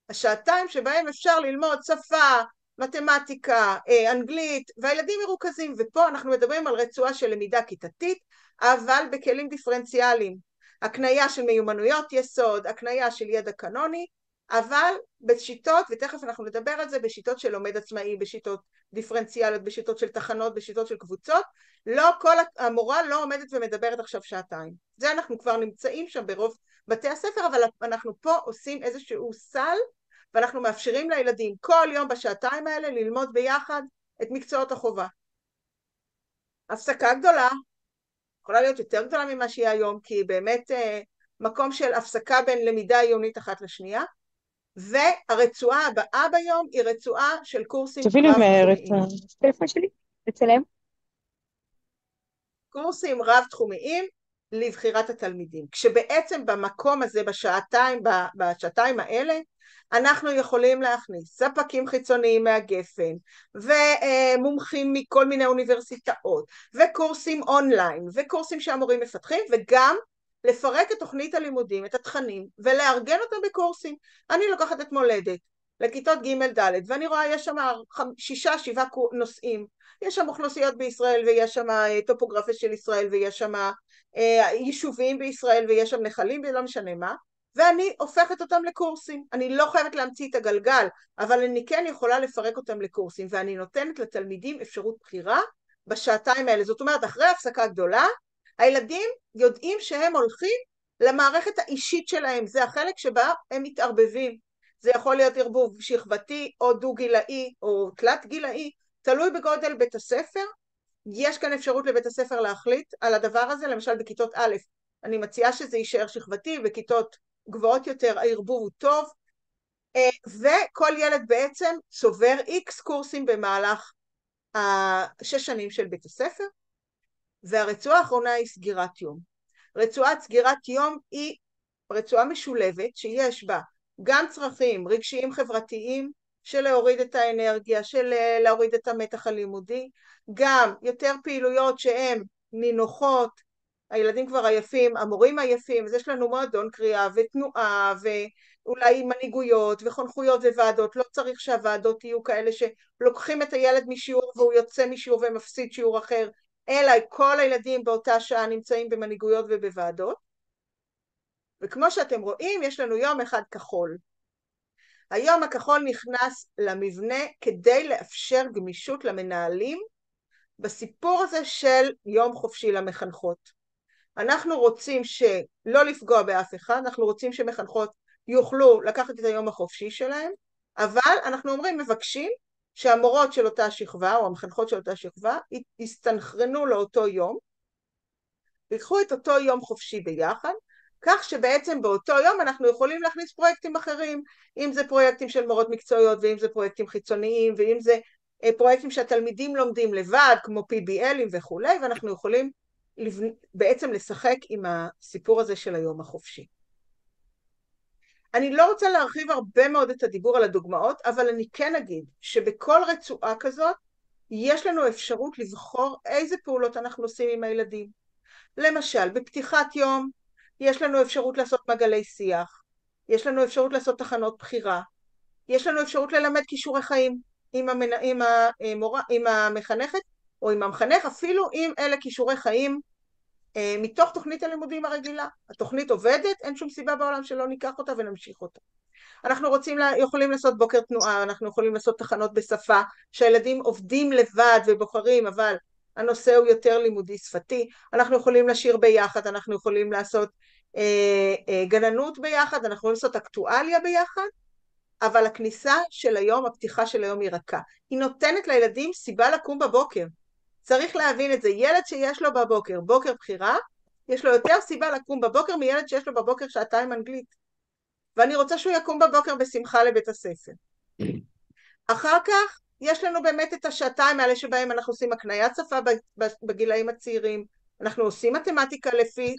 השעתיים שבהם אפשר ללמוד שפה, מתמטיקה, אנגלית, והילדים מרוכזים, ופה אנחנו מדברים על רצועה של למידה כיתתית, אבל בכלים דיפרנציאליים. הקנייה של מיומנויות יסוד, הקנייה של ידע קנוני, אבל בשיטות, ותכף אנחנו נדבר על זה, בשיטות של לומד עצמאי, בשיטות דיפרנציאליות, בשיטות של תחנות, בשיטות של קבוצות, לא כל המורה לא עומדת ומדברת עכשיו שעתיים. זה אנחנו כבר נמצאים שם ברוב בתי הספר, אבל אנחנו פה עושים איזשהו סל, ואנחנו מאפשרים לילדים כל יום בשעתיים האלה ללמוד ביחד את מקצועות החובה. הפסקה גדולה, יכולה להיות יותר גדולה ממה שהיא היום, כי היא באמת מקום של הפסקה בין למידה עיונית אחת לשנייה, והרצועה הבאה ביום היא רצועה של קורסים רב-תחומיים. הטלפון שלי, לצלם. קורסים רב-תחומיים לבחירת התלמידים, כשבעצם במקום הזה, בשעתיים האלה, אנחנו יכולים להכניס ספקים חיצוניים מהגפן, ומומחים מכל מיני אוניברסיטאות, וקורסים אונליין, וקורסים שהמורים מפתחים, וגם לפרק את תוכנית הלימודים, את התכנים, ולארגן אותם בקורסים. אני לוקחת את מולדת לכיתות ג' ד', ואני רואה יש שם 6-7 נושאים, יש שם אוכלוסיות בישראל, ויש שם טופוגרפיה של ישראל, ויש שם יישובים בישראל, ויש שם נחלים, ולא משנה מה, ואני הופכת אותם לקורסים. אני לא חייבת להמציא את הגלגל, אבל אני כן יכולה לפרק אותם לקורסים, ואני נותנת לתלמידים אפשרות בחירה בשעתיים האלה. זאת אומרת, אחרי הפסקה גדולה, הילדים יודעים שהם הולכים למערכת האישית שלהם, זה החלק שבה הם מתערבבים. זה יכול להיות ערבוב שכבתי, או דו-גילאי, או תלת-גילאי, תלוי בגודל בית הספר. יש כאן אפשרות לבית הספר להחליט על הדבר הזה, למשל בכיתות א', אני מציעה שזה יישאר שכבתי, בכיתות גבוהות יותר הערבוב הוא טוב, וכל ילד בעצם צובר X קורסים במהלך 6 שנים של בית הספר, והרצועה האחרונה היא סגירת יום. רצועת סגירת יום היא רצועה משולבת שיש בה גם צרכים רגשיים חברתיים, של להוריד את האנרגיה, של להוריד את המתח הלימודי, גם יותר פעילויות שהן נינוחות, הילדים כבר עייפים, המורים עייפים, אז יש לנו מועדון קריאה ותנועה ואולי מנהיגויות וחונכויות וועדות. לא צריך שהוועדות יהיו כאלה שלוקחים את הילד משיעור והוא יוצא משיעור ומפסיד שיעור אחר, אלא כל הילדים באותה שעה נמצאים במנהיגויות ובוועדות. וכמו שאתם רואים, יש לנו יום אחד כחול. היום הכחול נכנס למבנה כדי לאפשר גמישות למנהלים בסיפור הזה של יום חופשי למחנכות. אנחנו רוצים שלא לפגוע באף אחד, אנחנו רוצים שמחנכות יוכלו לקחת את היום החופשי שלהם, אבל אנחנו אומרים, מבקשים שהמורות של אותה שכבה, או המחנכות של אותה שכבה, יסתנכרנו לאותו יום, ויקחו את אותו יום חופשי ביחד, כך שבעצם באותו יום אנחנו יכולים להכניס פרויקטים אחרים, אם זה פרויקטים של מורות מקצועיות, ואם זה פרויקטים חיצוניים, ואם זה פרויקטים שהתלמידים לומדים לבד, כמו PBLים וכו', ואנחנו יכולים בעצם לשחק עם הסיפור הזה של היום החופשי. אני לא רוצה להרחיב הרבה מאוד את הדיבור על הדוגמאות, אבל אני כן אגיד שבכל רצועה כזאת יש לנו אפשרות לבחור איזה פעולות אנחנו עושים עם הילדים. למשל, בפתיחת יום יש לנו אפשרות לעשות מגלי שיח, יש לנו אפשרות לעשות תחנות בחירה, יש לנו אפשרות ללמד כישורי חיים עם המחנכת או עם המחנך, אפילו אם אלה כישורי חיים מתוך תוכנית הלימודים הרגילה. התוכנית עובדת, אין שום סיבה בעולם שלא ניקח אותה ונמשיך אותה. אנחנו יכולים לעשות בוקר תנועה, אנחנו יכולים לעשות תחנות בשפה, שהילדים עובדים לבד ובוחרים, אבל הנושא הוא יותר לימודי שפתי. אנחנו יכולים לשיר ביחד, אנחנו יכולים לעשות גננות ביחד, אנחנו יכולים לעשות אקטואליה ביחד, אבל הכניסה של היום, הפתיחה של היום היא רכה. היא נותנת לילדים סיבה לקום בבוקר. צריך להבין את זה. ילד שיש לו בבוקר, בוקר בחירה, יש לו יותר סיבה לקום בבוקר מילד שיש לו בבוקר שעתיים אנגלית. ואני רוצה שהוא יקום בבוקר בשמחה לבית הספר. אחר כך יש לנו באמת את השעתיים האלה שבהם אנחנו עושים הקניית שפה בגילאים הצעירים, אנחנו עושים מתמטיקה לפי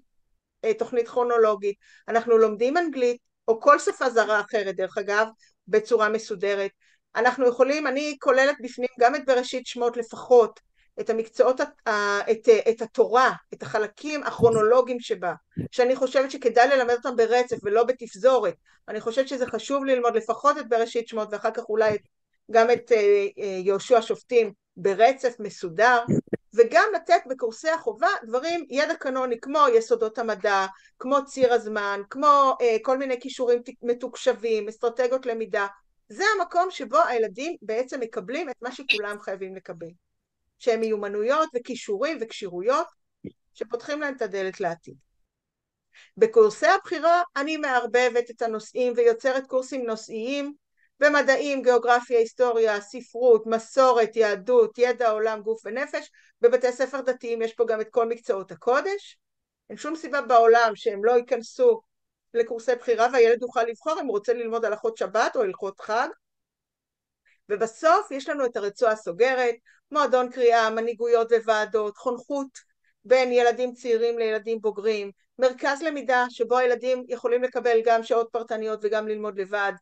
תוכנית כרונולוגית, אנחנו לומדים אנגלית או כל שפה זרה אחרת דרך אגב בצורה מסודרת. אנחנו יכולים, אני כוללת בפנים גם את בראשית שמות לפחות, את המקצועות, את התורה, את החלקים הכרונולוגיים שבה, שאני חושבת שכדאי ללמד אותם ברצף ולא בתפזורת. אני חושבת שזה חשוב ללמוד לפחות את בראשית שמות ואחר כך אולי גם את יהושע שופטים ברצף מסודר, וגם לתת בקורסי החובה דברים, ידע קנוני כמו יסודות המדע, כמו ציר הזמן, כמו כל מיני קישורים מתוקשבים, אסטרטגיות למידה. זה המקום שבו הילדים בעצם מקבלים את מה שכולם חייבים לקבל, שהם מיומנויות וקישורים וקשירויות שפותחים להם את הדלת לעתיד. בקורסי הבחירה אני מערבבת את הנושאים ויוצרת קורסים נושאיים במדעים, גיאוגרפיה, היסטוריה, ספרות, מסורת, יהדות, ידע עולם, גוף ונפש. בבתי ספר דתיים יש פה גם את כל מקצועות הקודש. אין שום סיבה בעולם שהם לא ייכנסו לקורסי בחירה והילד יוכל לבחור אם הוא רוצה ללמוד הלכות שבת או הלכות חג. ובסוף יש לנו את הרצועה הסוגרת, מועדון קריאה, מנהיגויות וועדות, חונכות בין ילדים צעירים לילדים בוגרים, מרכז למידה שבו הילדים יכולים לקבל גם שעות פרטניות וגם ללמוד לבד.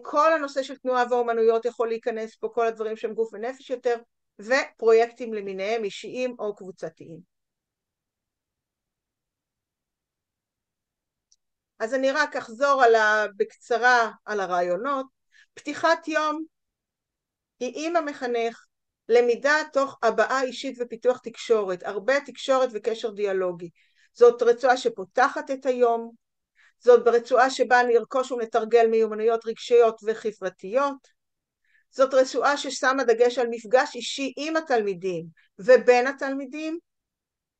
כל הנושא של תנועה ואומנויות יכול להיכנס פה, כל הדברים שהם גוף ונפש יותר, ופרויקטים למיניהם אישיים או קבוצתיים. אז אני רק אחזור בקצרה על הרעיונות. פתיחת יום היא עם המחנך, למידה תוך הבעה אישית ופיתוח תקשורת, הרבה תקשורת וקשר דיאלוגי. זאת רצועה שפותחת את היום, זאת ברצועה שבה נרכוש ונתרגל מיומנויות רגשיות וחברתיות, זאת רצועה ששמה דגש על מפגש אישי עם התלמידים ובין התלמידים,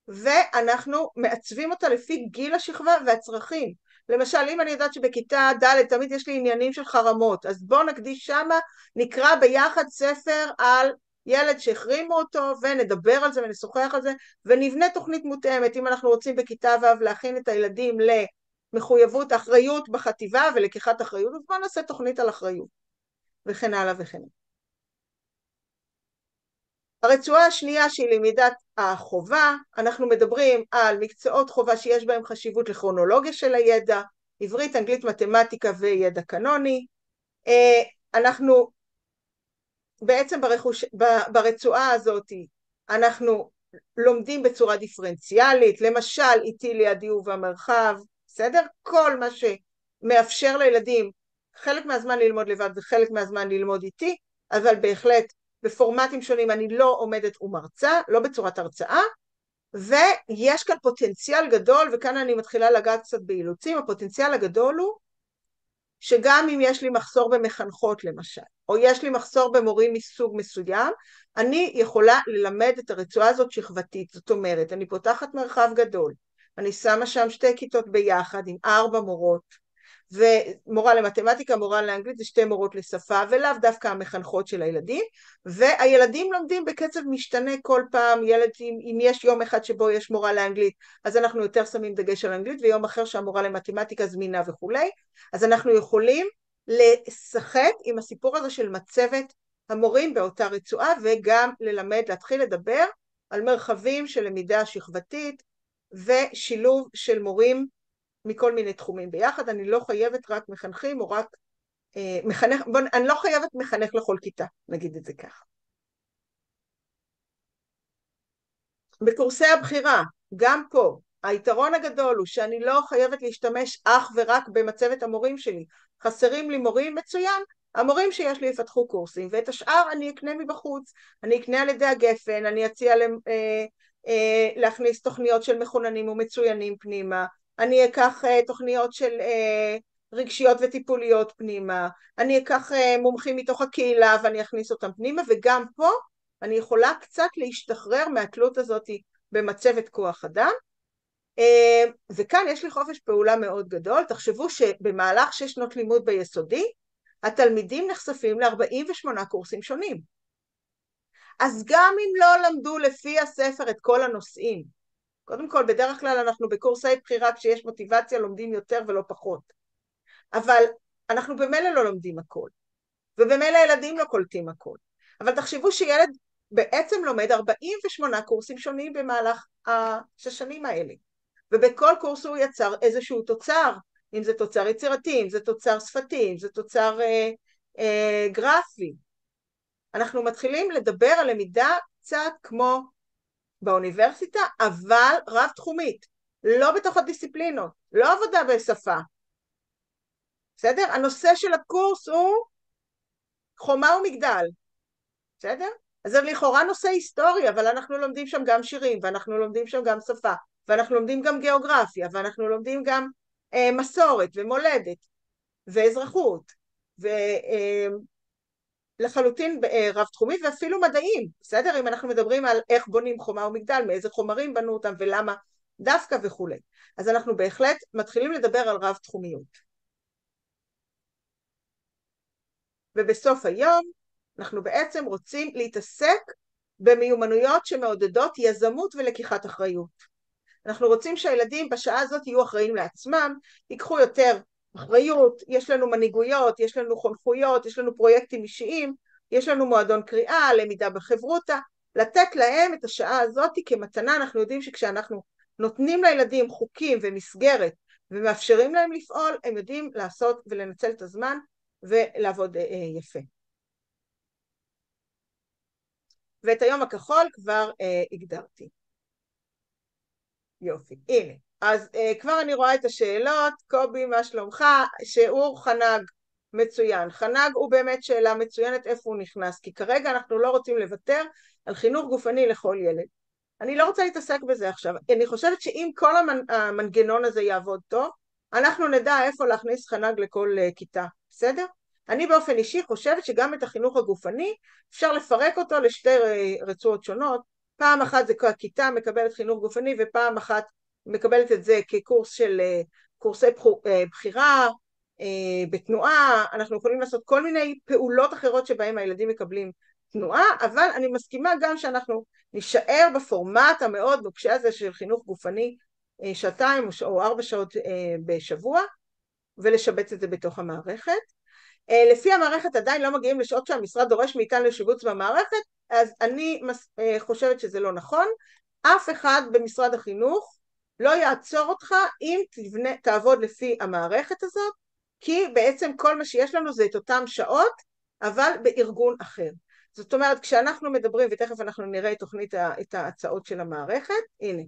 ואנחנו מעצבים אותה לפי גיל השכבה והצרכים. למשל, אם אני יודעת שבכיתה ד' תמיד יש לי עניינים של חרמות, אז בואו נקדיש שמה, נקרא ביחד ספר על ילד שהחרימו אותו, ונדבר על זה ונשוחח על זה, ונבנה תוכנית מותאמת. אם אנחנו רוצים בכיתה ו' להכין את הילדים למחויבות, אחריות בחטיבה ולקיחת אחריות, אז בואו נעשה תוכנית על אחריות, וכן הלאה וכן הלאה. הרצועה השנייה שהיא למידת החובה, אנחנו מדברים על מקצועות חובה שיש בהם חשיבות לכרונולוגיה של הידע, עברית, אנגלית, מתמטיקה וידע קנוני. אנחנו בעצם ברצועה הזאת אנחנו לומדים בצורה דיפרנציאלית, למשל איתי לידי ובמרחב, בסדר? כל מה שמאפשר לילדים חלק מהזמן ללמוד לבד וחלק מהזמן ללמוד איתי, אבל בהחלט בפורמטים שונים. אני לא עומדת ומרצה, לא בצורת הרצאה, ויש כאן פוטנציאל גדול, וכאן אני מתחילה לגעת קצת באילוצים. הפוטנציאל הגדול הוא שגם אם יש לי מחסור במחנכות למשל, או יש לי מחסור במורים מסוג מסוים, אני יכולה ללמד את הרצועה הזאת שכבתית. זאת אומרת, אני פותחת מרחב גדול, אני שמה שם 2 כיתות ביחד עם 4 מורות, ומורה למתמטיקה, מורה לאנגלית, זה 2 מורות לשפה, ולאו דווקא המחנכות של הילדים, והילדים לומדים בקצב משתנה כל פעם. ילדים, אם יש יום אחד שבו יש מורה לאנגלית, אז אנחנו יותר שמים דגש על אנגלית, ויום אחר שהמורה למתמטיקה זמינה וכולי, אז אנחנו יכולים לשחק עם הסיפור הזה של מצבת המורים באותה רצועה, וגם ללמד, להתחיל לדבר על מרחבים של למידה שכבתית, ושילוב של מורים מכל מיני תחומים ביחד. אני לא חייבת רק מחנכים או רק מחנך, אני לא חייבת מחנך לכל כיתה, נגיד את זה ככה. בקורסי הבחירה, גם פה, היתרון הגדול הוא שאני לא חייבת להשתמש אך ורק במצבת המורים שלי. חסרים לי מורים, מצוין, המורים שיש לי יפתחו קורסים, ואת השאר אני אקנה מבחוץ, אני אקנה על ידי הגפן, אני אציע להכניס תוכניות של מחוננים ומצוינים פנימה, אני אקח תוכניות של רגשיות וטיפוליות פנימה, אני אקח מומחים מתוך הקהילה ואני אכניס אותם פנימה, וגם פה אני יכולה קצת להשתחרר מהתלות הזאת במצבת כוח אדם, וכאן יש לי חופש פעולה מאוד גדול. תחשבו שבמהלך 6 שנות לימוד ביסודי, התלמידים נחשפים ל48 קורסים שונים. אז גם אם לא למדו לפי הספר את כל הנושאים, קודם כל, בדרך כלל אנחנו בקורסי בחירה, כשיש מוטיבציה לומדים יותר ולא פחות. אבל אנחנו במילא לא לומדים הכל, ובמילא ילדים לא קולטים הכל. אבל תחשבו שילד בעצם לומד 48 קורסים שונים במהלך השנים האלה, ובכל קורס הוא יצר איזשהו תוצר, אם זה תוצר יצירתי, אם זה תוצר שפתי, אם זה תוצר גרפי. אנחנו מתחילים לדבר על למידה קצת כמו באוניברסיטה, אבל רב תחומית, לא בתוך הדיסציפלינות, לא עבודה בשפה. בסדר? הנושא של הקורס הוא חומה ומגדל. בסדר? אז זה לכאורה נושא היסטורי, אבל אנחנו לומדים שם גם שירים, ואנחנו לומדים שם גם שפה, ואנחנו לומדים גם גיאוגרפיה, ואנחנו לומדים גם מסורת ומולדת, ואזרחות, לחלוטין רב תחומית, ואפילו מדעים, בסדר? אם אנחנו מדברים על איך בונים חומה ומגדל, מאיזה חומרים בנו אותם ולמה דווקא וכו'. אז אנחנו בהחלט מתחילים לדבר על רב תחומיות. ובסוף היום אנחנו בעצם רוצים להתעסק במיומנויות שמעודדות יזמות ולקיחת אחריות. אנחנו רוצים שהילדים בשעה הזאת יהיו אחראים לעצמם, ייקחו יותר אחריות, יש לנו מנהיגויות, יש לנו חונכויות, יש לנו פרויקטים אישיים, יש לנו מועדון קריאה, למידה בחברותה, לתת להם את השעה הזאת כמתנה. אנחנו יודעים שכשאנחנו נותנים לילדים חוקים ומסגרת ומאפשרים להם לפעול, הם יודעים לעשות ולנצל את הזמן ולעבוד יפה. ואת היום הכחול כבר הגדרתי. יופי, הנה. אז כבר אני רואה את השאלות. קובי, מה שלומך? שיעור חנג, מצוין. חנג הוא באמת שאלה מצוינת איפה הוא נכנס, כי כרגע אנחנו לא רוצים לוותר על חינוך גופני לכל ילד. אני לא רוצה להתעסק בזה עכשיו. אני חושבת שאם כל המנגנון הזה יעבוד טוב, אנחנו נדע איפה להכניס חנג לכל כיתה, בסדר? אני באופן אישי חושבת שגם את החינוך הגופני אפשר לפרק אותו לשתי רצועות שונות. פעם אחת זה הכיתה מקבלת חינוך גופני, ופעם אחת מקבלת את זה כקורס של קורסי בחירה, בתנועה. אנחנו יכולים לעשות כל מיני פעולות אחרות שבהם הילדים מקבלים תנועה, אבל אני מסכימה גם שאנחנו נשאר בפורמט המאוד נוקשה הזה של חינוך גופני 2 או 4 שעות בשבוע, ולשבץ את זה בתוך המערכת. לפי המערכת עדיין לא מגיעים לשעות שהמשרד דורש מאיתנו לשיבוץ במערכת, אז אני חושבת שזה לא נכון. אף אחד במשרד החינוך לא יעצור אותך אם תעבוד לפי המערכת הזאת, כי בעצם כל מה שיש לנו זה את אותם שעות, אבל בארגון אחר. זאת אומרת, כשאנחנו מדברים, ותכף אנחנו נראה את ההצעות של המערכת, הנה,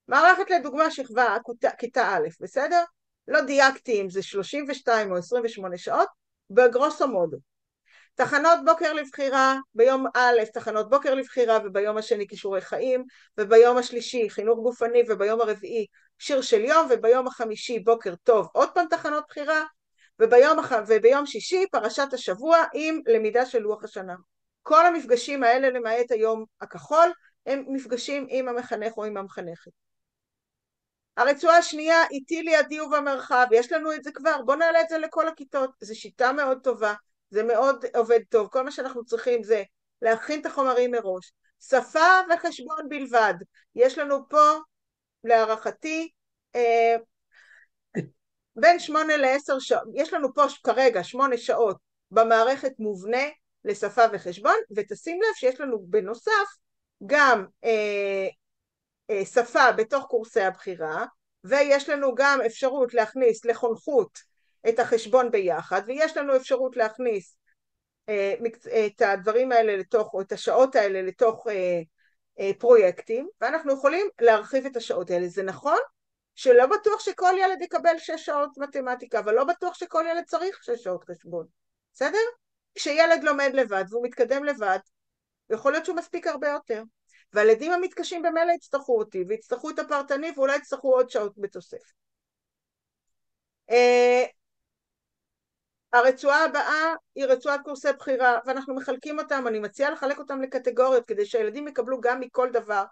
מערכת לדוגמה שכבה, כיתה א', בסדר? לא דייקתי אם זה 32 או 28 שעות, בגרוסו מודו. תחנות בוקר לבחירה, ביום א' תחנות בוקר לבחירה, וביום השני כישורי חיים, וביום השלישי חינוך גופני, וביום הרביעי שיר של יום, וביום החמישי בוקר טוב עוד פעם תחנות בחירה, וביום שישי פרשת השבוע עם למידה של לוח השנה. כל המפגשים האלה למעט היום הכחול הם מפגשים עם המחנך או עם המחנכת. הרצועה השנייה, איתי לידי ובמרחב, יש לנו את זה כבר, בוא נעלה את זה לכל הכיתות, זו שיטה מאוד טובה, זה מאוד עובד טוב. כל מה שאנחנו צריכים זה להכין את החומרים מראש, שפה וחשבון בלבד. יש לנו פה להערכתי בין 8 ל-10 שעות, יש לנו פה כרגע 8 שעות במערכת מובנה לשפה וחשבון, ותשים לב שיש לנו בנוסף גם שפה בתוך קורסי הבחירה, ויש לנו גם אפשרות להכניס לחונכות את החשבון ביחד, ויש לנו אפשרות להכניס את הדברים האלה לתוך, או את השעות האלה לתוך פרויקטים, ואנחנו יכולים להרחיב את השעות האלה. זה נכון שלא בטוח שכל ילד יקבל 6 שעות מתמטיקה, אבל לא בטוח שכל ילד צריך 6 שעות חשבון, בסדר? כשילד לומד לבד והוא מתקדם לבד, יכול להיות שהוא מספיק הרבה יותר. והילדים המתקשים במילא יצטרכו אותי, ויצטרכו את הפרטני, ואולי יצטרכו עוד שעות בתוספת. הרצועה הבאה היא רצועת קורסי בחירה, ואנחנו מחלקים אותם, אני מציעה לחלק אותם לקטגוריות, כדי שהילדים יקבלו גם מכל דבר,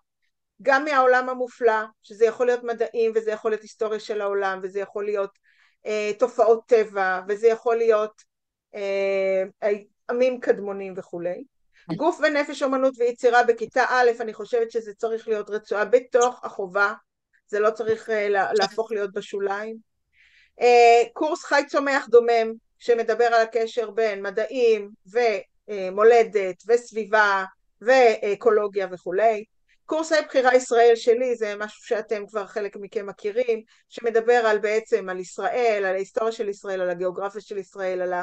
גם מהעולם המופלא, שזה יכול להיות מדעים, וזה יכול להיות היסטוריה של העולם, וזה יכול להיות תופעות טבע, וזה יכול להיות עמים קדמונים וכולי. גוף ונפש, אומנות ויצירה בכיתה א', אני חושבת שזה צריך להיות רצועה בתוך החובה, זה לא צריך להפוך להיות בשוליים. קורס חי צומח דומם, שמדבר על הקשר בין מדעים ומולדת וסביבה ואקולוגיה וכולי. קורסי בחירה ישראל שלי, זה משהו שאתם כבר חלק מכם מכירים, שמדבר על בעצם על ישראל, על ההיסטוריה של ישראל, על הגיאוגרפיה של ישראל, על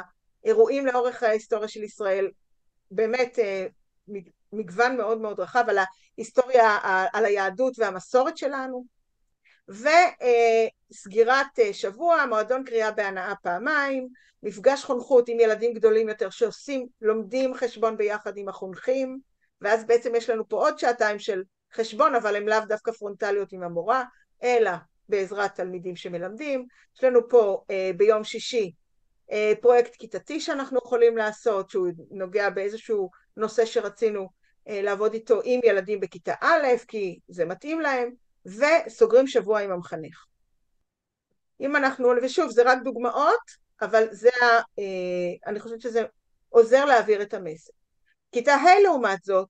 האירועים לאורך ההיסטוריה של ישראל, באמת מגוון מאוד מאוד רחב, על ההיסטוריה, על היהדות והמסורת שלנו. וסגירת שבוע, מועדון קריאה בהנאה פעמיים, מפגש חונכות עם ילדים גדולים יותר לומדים חשבון ביחד עם החונכים, ואז בעצם יש לנו פה עוד שעתיים של חשבון, אבל הם לאו דווקא פרונטליות עם המורה, אלא בעזרת תלמידים שמלמדים. יש לנו פה ביום שישי פרויקט כיתתי שאנחנו יכולים לעשות, שהוא נוגע באיזשהו נושא שרצינו לעבוד איתו עם ילדים בכיתה א', כי זה מתאים להם, וסוגרים שבוע עם המחנך. אם אנחנו, ושוב, זה רק דוגמאות, אבל אני חושבת שזה עוזר להעביר את המסר. כיתה ה' לעומת זאת,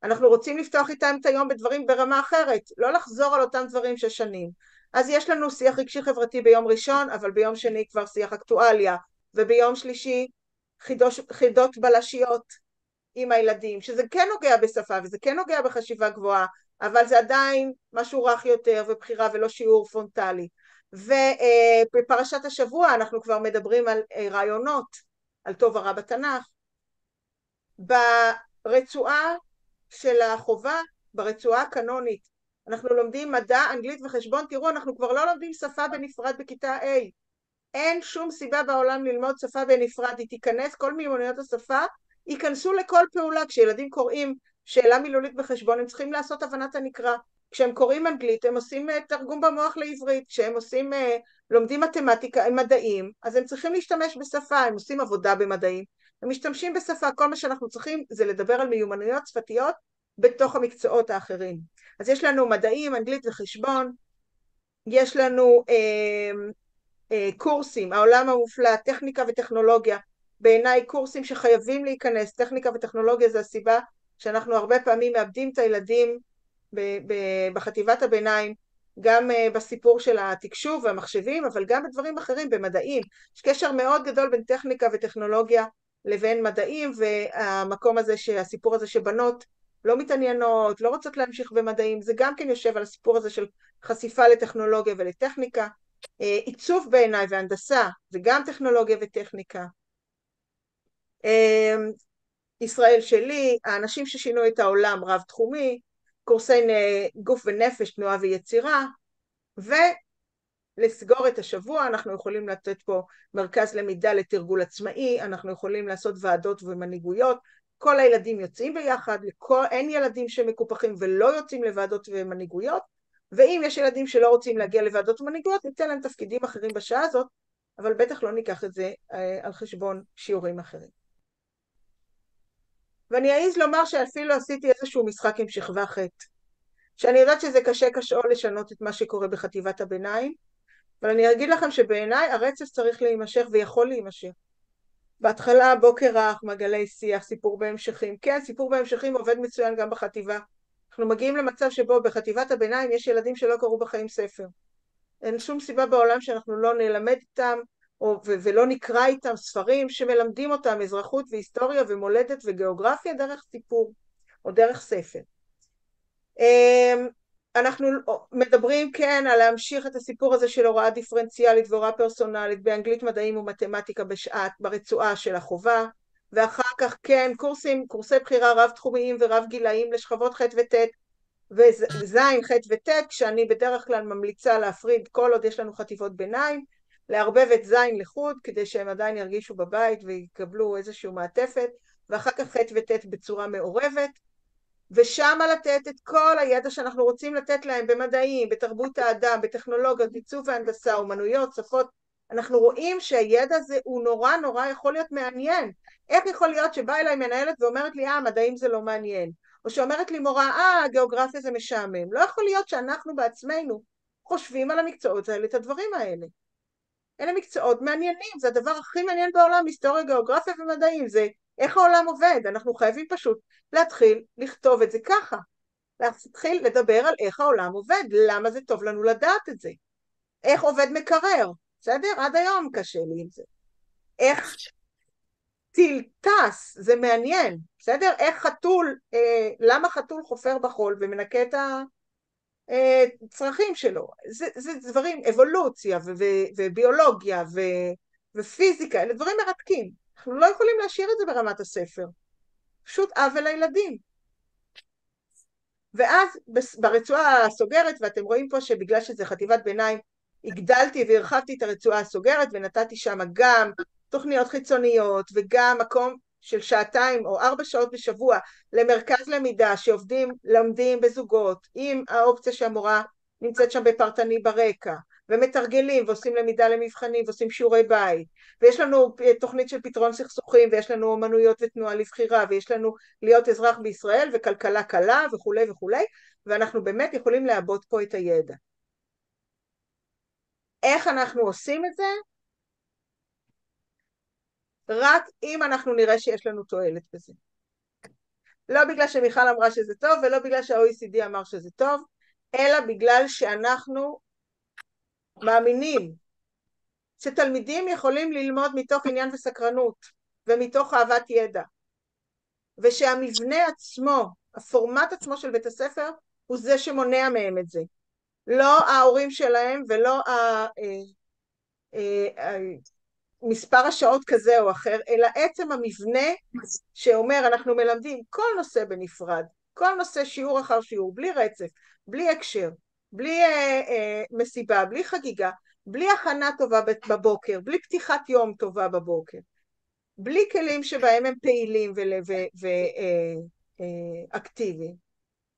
אנחנו רוצים לפתוח איתם את היום בדברים ברמה אחרת, לא לחזור על אותם דברים ששנים. אז יש לנו שיח רגשי חברתי ביום ראשון, אבל ביום שני כבר שיח אקטואליה, וביום שלישי חידות בלשיות עם הילדים, שזה כן נוגע בשפה וזה כן נוגע בחשיבה גבוהה, אבל זה עדיין משהו רך יותר ובחירה ולא שיעור פרונטלי. ובפרשת השבוע אנחנו כבר מדברים על רעיונות, על טוב ורע בתנ"ך. ברצועה של החובה, ברצועה הקנונית, אנחנו לומדים מדע, אנגלית וחשבון. תראו, אנחנו כבר לא לומדים שפה בנפרד בכיתה A. אין שום סיבה בעולם ללמוד שפה בנפרד, היא תיכנס, כל מיומנויות השפה ייכנסו לכל פעולה. כשילדים קוראים שאלה מילולית בחשבון, הם צריכים לעשות הבנת הנקרא. כשהם קוראים אנגלית, הם עושים תרגום במוח לעברית. כשהם לומדים מתמטיקה, הם מדעים, אז הם צריכים להשתמש בשפה, הם עושים עבודה במדעים, הם משתמשים בשפה. כל מה שאנחנו צריכים זה לדבר על מיומנויות שפתיות בתוך המקצועות האחרים. אז יש לנו מדעים, אנגלית וחשבון, יש לנו קורסים, העולם המופלא, טכניקה וטכנולוגיה, בעיניי קורסים שחייבים להיכנס. טכניקה וטכנולוגיה זה הסיבה שאנחנו הרבה פעמים מאבדים את הילדים בחטיבת הביניים, גם בסיפור של התקשוב והמחשבים, אבל גם בדברים אחרים, במדעים. יש קשר מאוד גדול בין טכניקה וטכנולוגיה לבין מדעים, והמקום הזה, הסיפור הזה שבנות לא מתעניינות, לא רוצות להמשיך במדעים, זה גם כן יושב על הסיפור הזה של חשיפה לטכנולוגיה ולטכניקה. עיצוב בעיניי והנדסה זה גם טכנולוגיה וטכניקה. ישראל שלי, האנשים ששינו את העולם, רב תחומי, קורסי גוף ונפש, תנועה ויצירה. ולסגור את השבוע אנחנו יכולים לתת פה מרכז למידה לתרגול עצמאי, אנחנו יכולים לעשות ועדות ומנהיגויות, כל הילדים יוצאים ביחד, אין ילדים שמקופחים ולא יוצאים לוועדות ומנהיגויות, ואם יש ילדים שלא רוצים להגיע לוועדות ומנהיגויות, ניתן להם תפקידים אחרים בשעה הזאת, אבל בטח לא ניקח את זה על חשבון שיעורים אחרים. ואני אעז לומר שאפילו עשיתי איזשהו משחק עם שכבה ח', שאני יודעת שזה קשה לשנות את מה שקורה בחטיבת הביניים, אבל אני אגיד לכם שבעיניי הרצף צריך להימשך ויכול להימשך. בהתחלה בוקר רך, מגלי שיח, סיפור בהמשכים. כן, סיפור בהמשכים עובד מצוין גם בחטיבה. אנחנו מגיעים למצב שבו בחטיבת הביניים יש ילדים שלא קראו בחיים ספר. אין שום סיבה בעולם שאנחנו לא נלמד איתם ולא נקרא איתם ספרים שמלמדים אותם אזרחות והיסטוריה ומולדת וגיאוגרפיה דרך סיפור או דרך ספר. אנחנו מדברים כן על להמשיך את הסיפור הזה של הוראה דיפרנציאלית והוראה פרסונלית באנגלית, מדעים ומתמטיקה ברצועה של החובה, ואחר כך כן קורסי בחירה רב תחומיים ורב גילאים לשכבות ח' וט' וזין, ח' וט', כשאני בדרך כלל ממליצה להפריד כל עוד יש לנו חטיבות ביניים, לערבב את זין לחוד כדי שהם עדיין ירגישו בבית ויקבלו איזשהו מעטפת, ואחר כך ח' וט' בצורה מעורבת, ושם לתת את כל הידע שאנחנו רוצים לתת להם במדעים, בתרבות האדם, בטכנולוגיות, עיצוב והנדסה, אומנויות, שפות. אנחנו רואים שהידע הזה הוא נורא נורא יכול להיות מעניין. איך יכול להיות שבאה אליי מנהלת ואומרת לי, מדעים זה לא מעניין, או שאומרת לי מורה, גיאוגרפיה זה משעמם. לא יכול להיות שאנחנו בעצמנו חושבים על המקצועות האלה, את הדברים האלה. אלה מקצועות מעניינים, זה הדבר הכי מעניין בעולם, היסטוריה, גיאוגרפיה ומדעים, זה איך העולם עובד. אנחנו חייבים פשוט להתחיל לכתוב את זה ככה, להתחיל לדבר על איך העולם עובד, למה זה טוב לנו לדעת את זה, איך עובד מקרר, בסדר? עד היום קשה לי עם זה. איך טיל טס, זה מעניין, בסדר? איך חתול, למה חתול חופר בחול ומנקה את הצרכים שלו? זה דברים, אבולוציה וביולוגיה ופיזיקה, אלה דברים מרתקים. אנחנו לא יכולים להשאיר את זה ברמת הספר. פשוט עוול לילדים. ואז ברצועה הסוגרת, ואתם רואים פה שבגלל שזה חטיבת ביניים, הגדלתי והרחבתי את הרצועה הסוגרת, ונתתי שם גם תוכניות חיצוניות, וגם מקום של 2 או 4 שעות בשבוע, למרכז למידה, לומדים בזוגות, עם האופציה שהמורה נמצאת שם בפרטני ברקע, ומתרגלים ועושים למידה למבחנים, ועושים שיעורי בית, ויש לנו תוכנית של פתרון סכסוכים, ויש לנו אומנויות ותנועה לבחירה, ויש לנו להיות אזרח בישראל, וכלכלה קלה וכולי וכולי, ואנחנו באמת יכולים לעבוד פה את הידע. איך אנחנו עושים את זה? רק אם אנחנו נראה שיש לנו תועלת בזה. לא בגלל שמיכל אמרה שזה טוב, ולא בגלל שה-OECD אמר שזה טוב, אלא בגלל שאנחנו מאמינים שתלמידים יכולים ללמוד מתוך עניין וסקרנות, ומתוך אהבת ידע, ושהמבנה עצמו, הפורמט עצמו של בית הספר, הוא זה שמונע מהם את זה. לא ההורים שלהם, ולא מספר השעות כזה או אחר, אלא עצם המבנה שאומר אנחנו מלמדים כל נושא בנפרד, כל נושא שיעור אחר שיעור, בלי רצף, בלי הקשר, בלי מסיבה, בלי חגיגה, בלי הכנה טובה בבוקר, בלי פתיחת יום טובה בבוקר, בלי כלים שבהם הם פעילים ואקטיביים.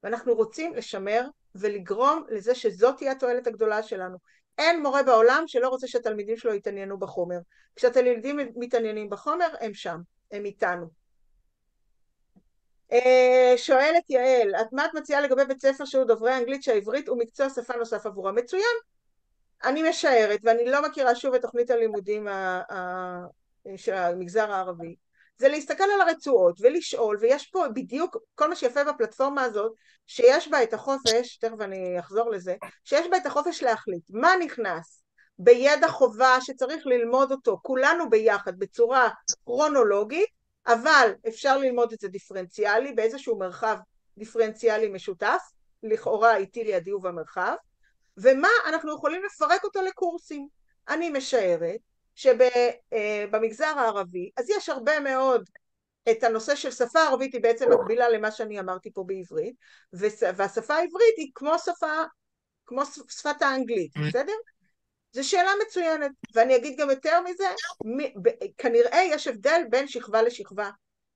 ואנחנו רוצים לשמר ולגרום לזה שזאת תהיה התועלת הגדולה שלנו. אין מורה בעולם שלא רוצה שהתלמידים שלו יתעניינו בחומר. כשהתלמידים מתעניינים בחומר, הם שם, הם איתנו. שואלת יעל, מה את מציעה לגבי בית ספר שהוא דוברי אנגלית שהעברית הוא מקצוע שפה נוסף עבורה? מצוין. אני משערת, ואני לא מכירה שוב את תוכנית הלימודים של המגזר הערבי, זה להסתכל על הרצועות ולשאול, ויש פה בדיוק כל מה שיפה בפלטפורמה הזאת, שיש בה את החופש, תכף אני אחזור לזה, שיש בה את החופש להחליט מה נכנס בידע חובה שצריך ללמוד אותו כולנו ביחד בצורה כרונולוגית, אבל אפשר ללמוד את זה דיפרנציאלי, באיזשהו מרחב דיפרנציאלי משותף, לכאורה איתי לידי ובמרחב, ומה אנחנו יכולים לפרק אותו לקורסים. אני משערת שבמגזר הערבי, אז יש הרבה מאוד את הנושא של שפה ערבית, היא בעצם מקבילה למה שאני אמרתי פה בעברית, והשפה העברית היא כמו שפת האנגלית, בסדר? זו שאלה מצוינת, ואני אגיד גם יותר מזה, כנראה יש הבדל בין שכבה לשכבה.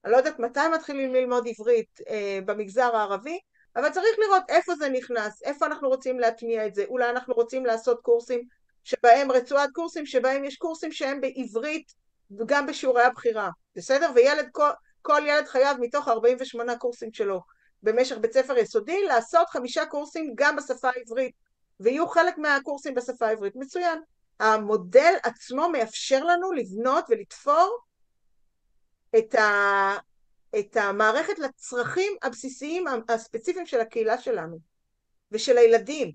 אני לא יודעת מתי מתחילים ללמוד עברית במגזר הערבי, אבל צריך לראות איפה זה נכנס, איפה אנחנו רוצים להטמיע את זה, אולי אנחנו רוצים לעשות קורסים שבהם, רצועת קורסים שבהם יש קורסים שהם בעברית וגם בשיעורי הבחירה, בסדר? כל ילד חייב מתוך 48 קורסים שלו במשך בית ספר יסודי לעשות 5 קורסים גם בשפה העברית, ויהיו חלק מהקורסים בשפה העברית. מצוין. המודל עצמו מאפשר לנו לבנות ולתפור את המערכת לצרכים הבסיסיים הספציפיים של הקהילה שלנו ושל הילדים,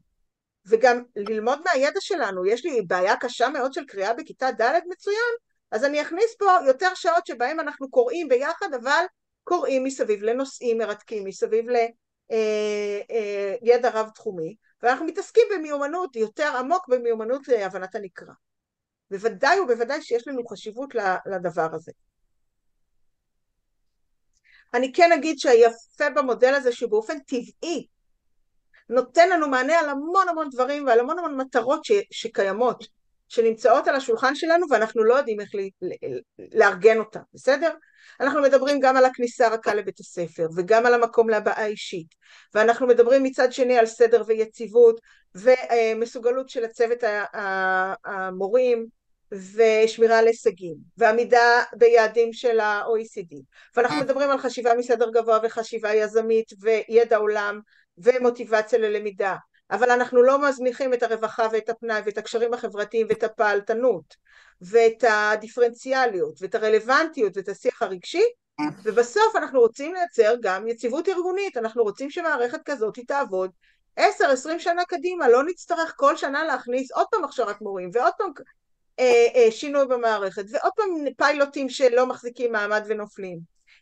וגם ללמוד מהידע שלנו. יש לי בעיה קשה מאוד של קריאה בכיתה ד', מצוין, אז אני אכניס פה יותר שעות שבהם אנחנו קוראים ביחד, אבל קוראים מסביב לנושאים מרתקים, מסביב לידע רב תחומי, ואנחנו מתעסקים במיומנות יותר עמוק, במיומנות להבנת הנקרא. בוודאי ובוודאי שיש לנו חשיבות לדבר הזה. אני כן אגיד שהיפה במודל הזה שבאופן טבעי נותן לנו מענה על המון המון דברים ועל המון המון מטרות שקיימות, שנמצאות על השולחן שלנו ואנחנו לא יודעים איך לארגן אותן, בסדר? אנחנו מדברים גם על הכניסה רכה לבית הספר וגם על המקום להבעה אישית, ואנחנו מדברים מצד שני על סדר ויציבות ומסוגלות של הצוות המורים ושמירה על הישגים ועמידה ביעדים של ה-OECD, ואנחנו מדברים על חשיבה מסדר גבוה וחשיבה יזמית וידע עולם ומוטיבציה ללמידה, אבל אנחנו לא מזניחים את הרווחה ואת הפנאי ואת הקשרים החברתיים ואת הפעלתנות ואת הדיפרנציאליות ואת הרלוונטיות ואת השיח הרגשי, ובסוף אנחנו רוצים לייצר גם יציבות ארגונית. אנחנו רוצים שמערכת כזאת תעבוד 10-20 שנה קדימה, לא נצטרך כל שנה להכניס עוד פעם הכשרת מורים ועוד פעם, שינוי במערכת, ועוד פעם פיילוטים שלא מחזיקים מעמד ונופלים,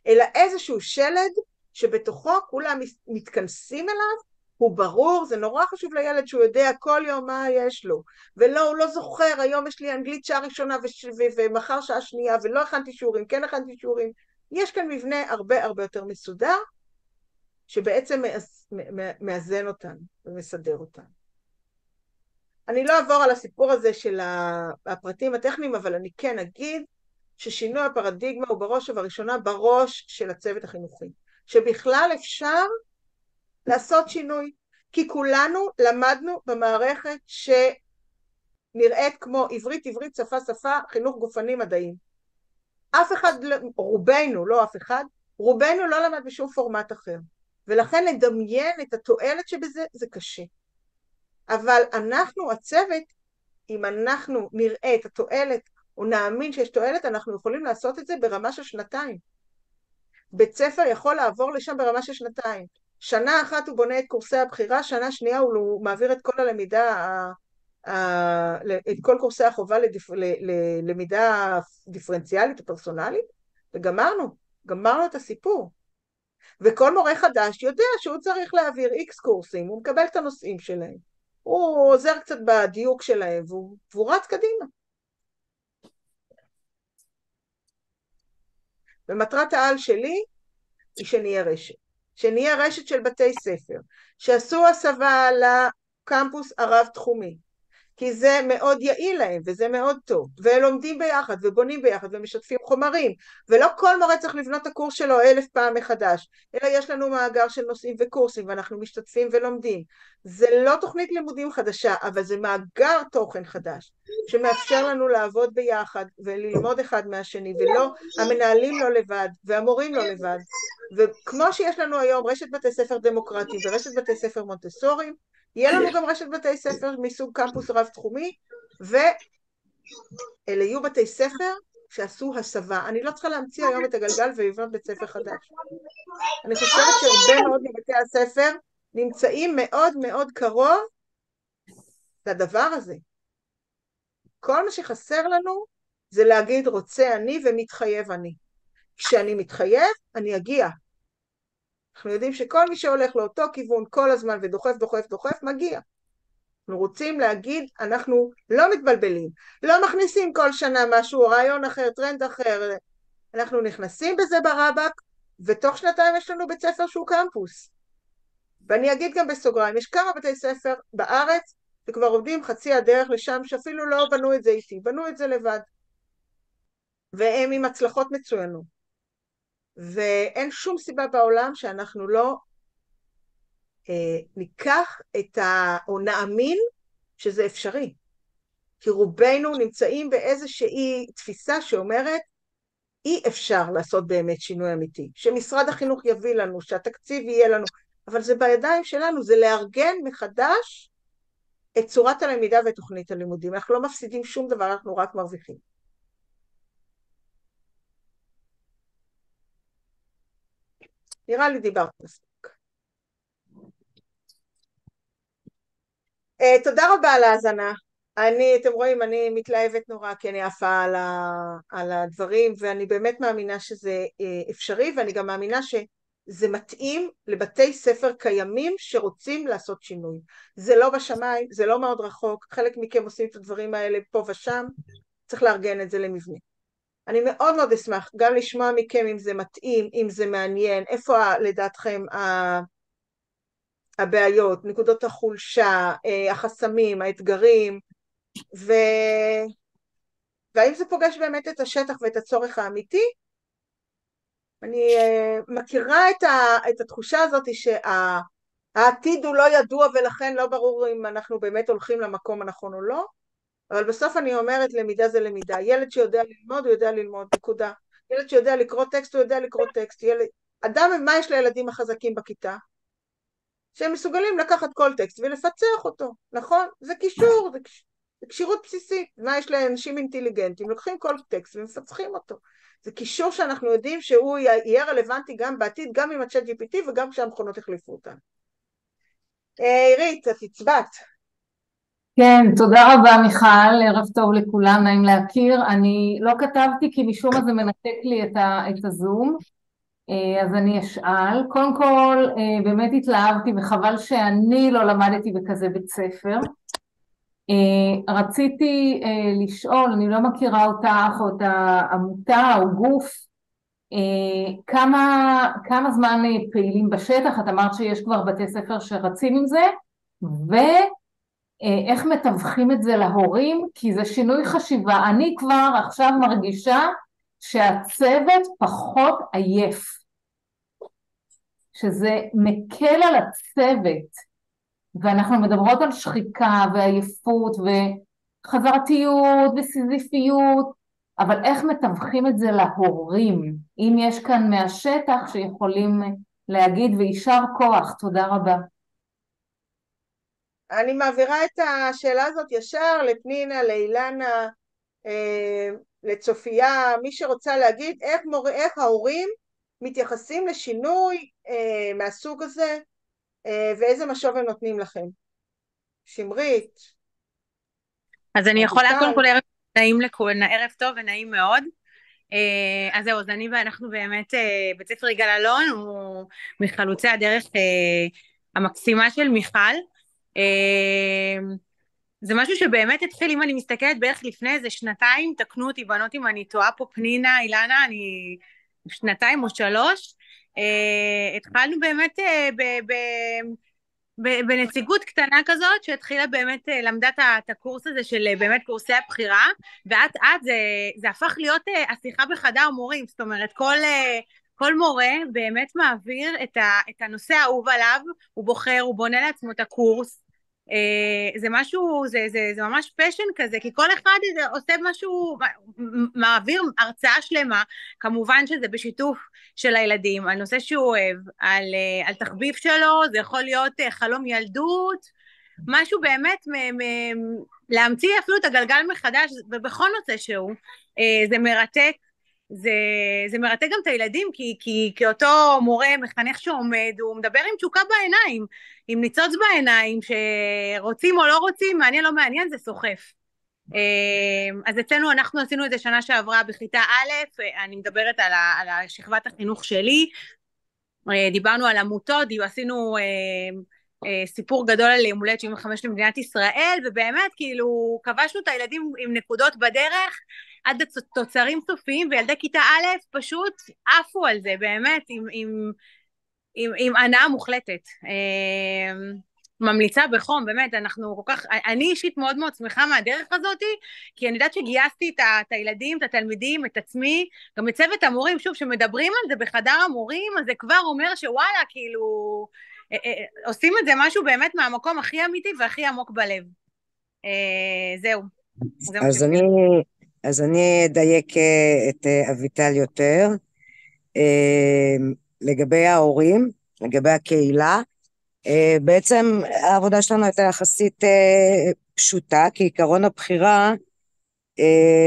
אלא איזשהו שלד שבתוכו כולם מתכנסים אליו, הוא ברור, זה נורא חשוב לילד שהוא יודע כל יום מה יש לו, ולא, הוא לא זוכר, היום יש לי אנגלית שעה ראשונה ומחר שעה שנייה, ולא הכנתי שיעורים, כן הכנתי שיעורים, יש כאן מבנה הרבה הרבה יותר מסודר, שבעצם מאזן אותנו ומסדר אותנו. אני לא אעבור על הסיפור הזה של הפרטים הטכניים, אבל אני כן אגיד ששינוי הפרדיגמה הוא בראש ובראשונה בראש של הצוות החינוכי, שבכלל אפשר לעשות שינוי, כי כולנו למדנו במערכת שנראית כמו עברית, עברית, שפה, שפה, חינוך גופני, מדעים. אף אחד, רובנו, לא אף אחד, רובנו לא למד בשום פורמט אחר, ולכן לדמיין את התועלת שבזה זה קשה. אבל אנחנו, הצוות, אם אנחנו נראה את התועלת, או נאמין שיש תועלת, אנחנו יכולים לעשות את זה ברמה של שנתיים. בית ספר יכול לעבור לשם ברמה של שנתיים. שנה אחת הוא בונה את קורסי הבחירה, שנה שנייה הוא מעביר את כל הלמידה, את כל קורסי החובה ללמידה דיפרנציאלית או פרסונלית, וגמרנו את הסיפור. וכל מורה חדש יודע שהוא צריך להעביר X קורסים, הוא מקבל את הנושאים שלהם, הוא עוזר קצת בדיוק שלהם, והוא רץ קדימה. ומטרת העל שלי היא שנהיה רשת של בתי ספר, שעשו הסבה לקמפוס הרב תחומי, כי זה מאוד יעיל להם, וזה מאוד טוב, ולומדים ביחד, ובונים ביחד, ומשתפים חומרים, ולא כל מורה צריך לבנות את הקורס שלו 1000 פעם מחדש, אלא יש לנו מאגר של נושאים וקורסים, ואנחנו משתתפים ולומדים. זה לא תוכנית לימודים חדשה, אבל זה מאגר תוכן חדש, שמאפשר לנו לעבוד ביחד, וללמוד אחד מהשני, ולא, המנהלים לא לבד, והמורים לא לבד. וכמו שיש לנו היום רשת בתי ספר דמוקרטיים, ורשת בתי ספר מונטסוריים, יהיה לנו גם רשת בתי ספר מסוג קמפוס רב תחומי, ואלה יהיו בתי ספר שעשו הסבה. אני לא צריכה להמציא היום את הגלגל ולבנות בית ספר חדש. אני חושבת שהרבה מאוד מבתי הספר נמצאים מאוד מאוד קרוב לדבר הזה. כל מה שחסר לנו זה להגיד רוצה אני ומתחייב אני. כשאני מתחייב, אני אגיע. אנחנו יודעים שכל מי שהולך לאותו כיוון כל הזמן ודוחף, דוחף, דוחף, מגיע. אנחנו רוצים להגיד, אנחנו לא מתבלבלים, לא מכניסים כל שנה משהו, רעיון אחר, טרנד אחר, אנחנו נכנסים בזה ברבק, ותוך שנתיים יש לנו בית ספר שהוא קמפוס. ואני אגיד גם בסוגריים, יש כמה בתי ספר בארץ, שכבר עובדים חצי הדרך לשם, שאפילו לא בנו את זה איתי, בנו את זה לבד. והם עם הצלחות מצוינות. ואין שום סיבה בעולם שאנחנו לא ניקח או נאמין שזה אפשרי. כי רובנו נמצאים באיזושהי תפיסה שאומרת, אי אפשר לעשות באמת שינוי אמיתי. שמשרד החינוך יביא לנו, שהתקציב יהיה לנו, אבל זה בידיים שלנו, זה לארגן מחדש את צורת הלמידה ותוכנית הלימודים. אנחנו לא מפסידים שום דבר, אנחנו רק מרוויחים. נראה לי דיברת מספיק. תודה רבה על ההאזנה. אתם רואים, אני מתלהבת נורא, כי אני עפה על הדברים, ואני באמת מאמינה שזה אפשרי, ואני גם מאמינה שזה מתאים לבתי ספר קיימים שרוצים לעשות שינוי. זה לא בשמיים, זה לא מאוד רחוק, חלק מכם עושים את הדברים האלה פה ושם, צריך לארגן את זה למבנה. אני מאוד מאוד אשמח גם לשמוע מכם אם זה מתאים, אם זה מעניין, איפה לדעתכם הבעיות, נקודות החולשה, החסמים, האתגרים, והאם זה פוגש באמת את השטח ואת הצורך האמיתי. אני מכירה את התחושה הזאת שהעתיד הוא לא ידוע ולכן לא ברור אם אנחנו באמת הולכים למקום הנכון או לא, אבל בסוף אני אומרת למידה זה למידה. ילד שיודע ללמוד הוא יודע ללמוד, נקודה. ילד שיודע לקרוא טקסט הוא יודע לקרוא טקסט. מה יש לילדים החזקים בכיתה? שהם מסוגלים לקחת כל טקסט ולפצח אותו, נכון? זה קישור, זה קישורות בסיסית. מה יש לאנשים אינטליגנטים? לוקחים כל טקסט ומפצחים אותו. זה קישור שאנחנו יודעים שהוא יהיה רלוונטי גם בעתיד, גם עם הצ'אט GPT וגם כשהמכונות החליפו אותנו. עירית, את הצבעת. כן, תודה רבה מיכל, ערב טוב לכולם, נעים להכיר. אני לא כתבתי כי משום מה זה מנתק לי את הזום, אז אני אשאל. קודם כל, באמת התלהבתי וחבל שאני לא למדתי בכזה בית ספר. רציתי לשאול, אני לא מכירה אותך או את העמותה או גוף, כמה זמן פעילים בשטח? את אמרת שיש כבר בתי ספר שרצים עם זה, ואיך מתווכים את זה להורים? כי זה שינוי חשיבה. אני כבר עכשיו מרגישה שהצוות פחות עייף, שזה מקל על הצוות, ואנחנו מדברות על שחיקה ועייפות וחזרתיות וסיזיפיות, אבל איך מתווכים את זה להורים? אם יש כאן מהשטח שיכולים להגיד, ויישר כוח, תודה רבה. אני מעבירה את השאלה הזאת ישר לפנינה, לאילנה, לצופיה, מי שרוצה להגיד איך ההורים מתייחסים לשינוי מהסוג הזה, ואיזה משוב הם נותנים לכם. שמרית. אז אני יכולה אביטל. קודם כל ערב טוב ונעים מאוד. אז זהו, אז אני ואנחנו באמת, בית ספר יגאל אלון הוא מחלוצי הדרך המקסימה של מיכל. זה משהו שבאמת התחיל, אם אני מסתכלת בערך לפני איזה שנתיים, תקנו אותי בנות אם אני טועה פה, פנינה, אילנה, אני 2 או 3, התחלנו באמת בנציגות קטנה כזאת, שהתחילה באמת, למדה את הקורס הזה של באמת קורסי הבחירה, ואת זה הפך להיות השיחה בחדר מורים, זאת אומרת, כל מורה באמת מעביר את הנושא האהוב עליו, הוא בוחר, הוא בונה לעצמו את הקורס, זה משהו, זה ממש פשן כזה, כי כל אחד עושה משהו, מעביר הרצאה שלמה, כמובן שזה בשיתוף של הילדים, על נושא שהוא אוהב, על תחביב שלו, זה יכול להיות חלום ילדות, משהו באמת, להמציא אפילו את הגלגל מחדש, ובכל נושא שהוא, זה מרתק, זה מרתק גם את הילדים, כי אותו מורה מחנך שעומד, הוא מדבר עם תשוקה בעיניים, עם ניצוץ בעיניים, שרוצים או לא רוצים, מעניין לא מעניין, זה סוחף. אז אצלנו אנחנו עשינו את זה שנה שעברה בכיתה א', אני מדברת על שכבת החינוך שלי, דיברנו על עמותות, עשינו סיפור גדול על יום הולדת 75 למדינת ישראל, ובאמת כאילו כבשנו את הילדים עם נקודות בדרך, עד תוצרים סופיים, וילדי כיתה א' פשוט עפו על זה, באמת, עם הנאה מוחלטת. ממליצה בחום, באמת, אנחנו כל כך, אני אישית מאוד מאוד שמחה מהדרך הזאת, כי אני יודעת שגייסתי את הילדים, את התלמידים, את עצמי, גם את צוות המורים, שוב, שמדברים על זה בחדר המורים, אז זה כבר אומר שוואלה, כאילו, עושים את זה משהו באמת מהמקום הכי אמיתי והכי עמוק בלב. זהו. אז אני אדייק את אביטל יותר. לגבי ההורים, לגבי הקהילה, בעצם העבודה שלנו הייתה יחסית פשוטה, כי עיקרון הבחירה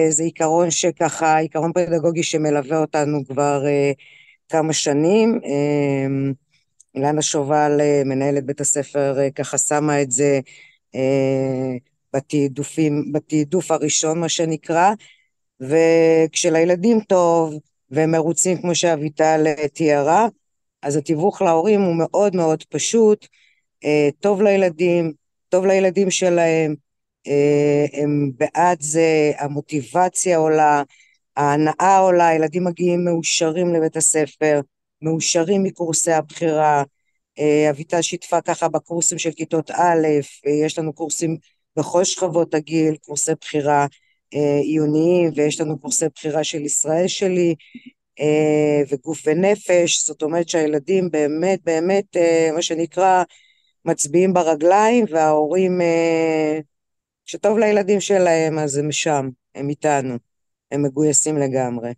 זה עיקרון שככה, עיקרון פדגוגי שמלווה אותנו כבר כמה שנים. אילנה שובל, מנהלת בית הספר, ככה שמה את זה בתעדוף הראשון, מה שנקרא, וכשלילדים טוב והם מרוצים כמו שאביטל תיארה, אז התיווך להורים הוא מאוד מאוד פשוט, טוב לילדים, טוב לילדים שלהם, הם בעד זה, המוטיבציה עולה, ההנאה עולה, ילדים מגיעים מאושרים לבית הספר, מאושרים מקורסי הבחירה. אביטל שיתפה ככה בקורסים של כיתות א', יש לנו קורסים בכל שכבות הגיל, קורסי בחירה עיוניים, ויש לנו קורסי בחירה של ישראל שלי, וגוף ונפש, זאת אומרת שהילדים באמת באמת מה שנקרא מצביעים ברגליים, וההורים שטוב לילדים שלהם אז הם שם, הם איתנו, הם מגויסים לגמרי.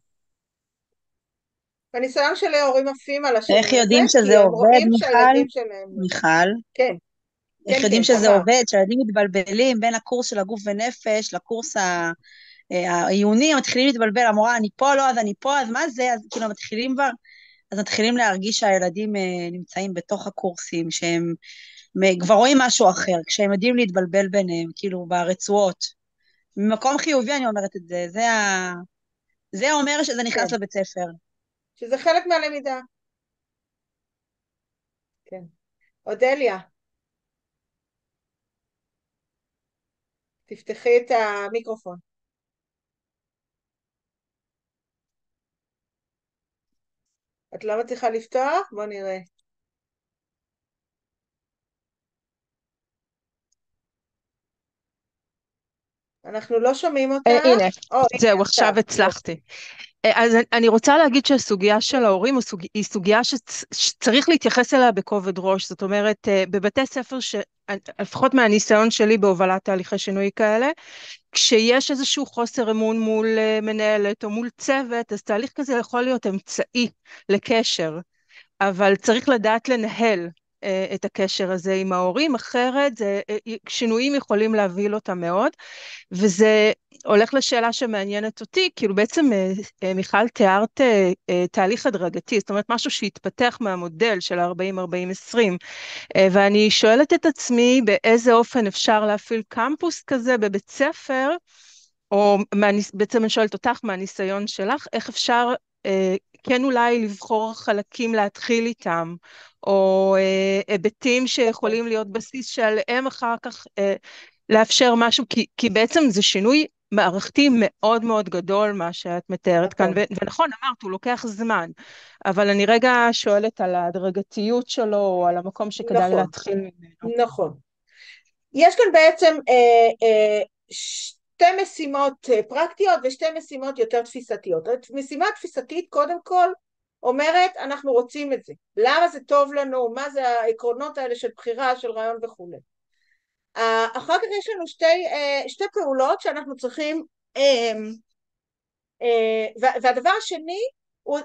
בניסיון שלי ההורים עפים על השני הזה, איך יודעים שזה עובד, מיכל? כן. איך יודעים שזה עובד, שהילדים מתבלבלים בין הקורס של הגוף ונפש לקורס העיוני, מתחילים להתבלבל, המורה אני פה לא, אז אני פה, אז מה זה? אז כאילו מתחילים להרגיש שהילדים נמצאים בתוך הקורסים, שהם כבר רואים משהו אחר, כשהם יודעים להתבלבל ביניהם, כאילו ברצועות. ממקום חיובי אני אומרת את זה, זה אומר שזה נכנס כן, לבית ספר. שזה חלק מהלמידה. כן. אודליה, תפתחי את המיקרופון. את לא מצליחה לפתוח? בוא נראה. אנחנו לא שומעים אותך. הנה, הנה, זהו, עכשיו הצלחתי. אז אני רוצה להגיד שהסוגיה של ההורים היא סוגיה שצריך להתייחס אליה בכובד ראש. זאת אומרת, בבתי ספר, לפחות מהניסיון שלי בהובלת תהליכי שינוי כאלה, כשיש איזשהו חוסר אמון מול מנהלת או מול צוות, אז תהליך כזה יכול להיות אמצעי לקשר, אבל צריך לדעת לנהל את הקשר הזה עם ההורים, אחרת שינויים יכולים להבהיל אותם מאוד. וזה הולך לשאלה שמעניינת אותי, כאילו בעצם מיכל תיארת תהליך הדרגתי, זאת אומרת משהו שהתפתח מהמודל של 40-40-20, ואני שואלת את עצמי באיזה אופן אפשר להפעיל קמפוס כזה בבית ספר, או בעצם אני שואלת אותך מהניסיון שלך, איך אפשר כן אולי לבחור חלקים להתחיל איתם, או היבטים שיכולים להיות בסיס שעליהם אחר כך לאפשר משהו, כי בעצם זה שינוי מערכתי מאוד מאוד גדול מה שאת מתארת כאן, ונכון אמרת, הוא לוקח זמן, אבל אני רגע שואלת על ההדרגתיות שלו, או על המקום שכדאי להתחיל ממנו. נכון. יש כאן בעצם שתי משימות פרקטיות ושתי משימות יותר תפיסתיות. משימה תפיסתית קודם כל אומרת אנחנו רוצים את זה, למה זה טוב לנו, מה זה העקרונות האלה של בחירה, של רעיון וכו'. אחר כך יש לנו שתי פעולות שאנחנו צריכים, והדבר השני,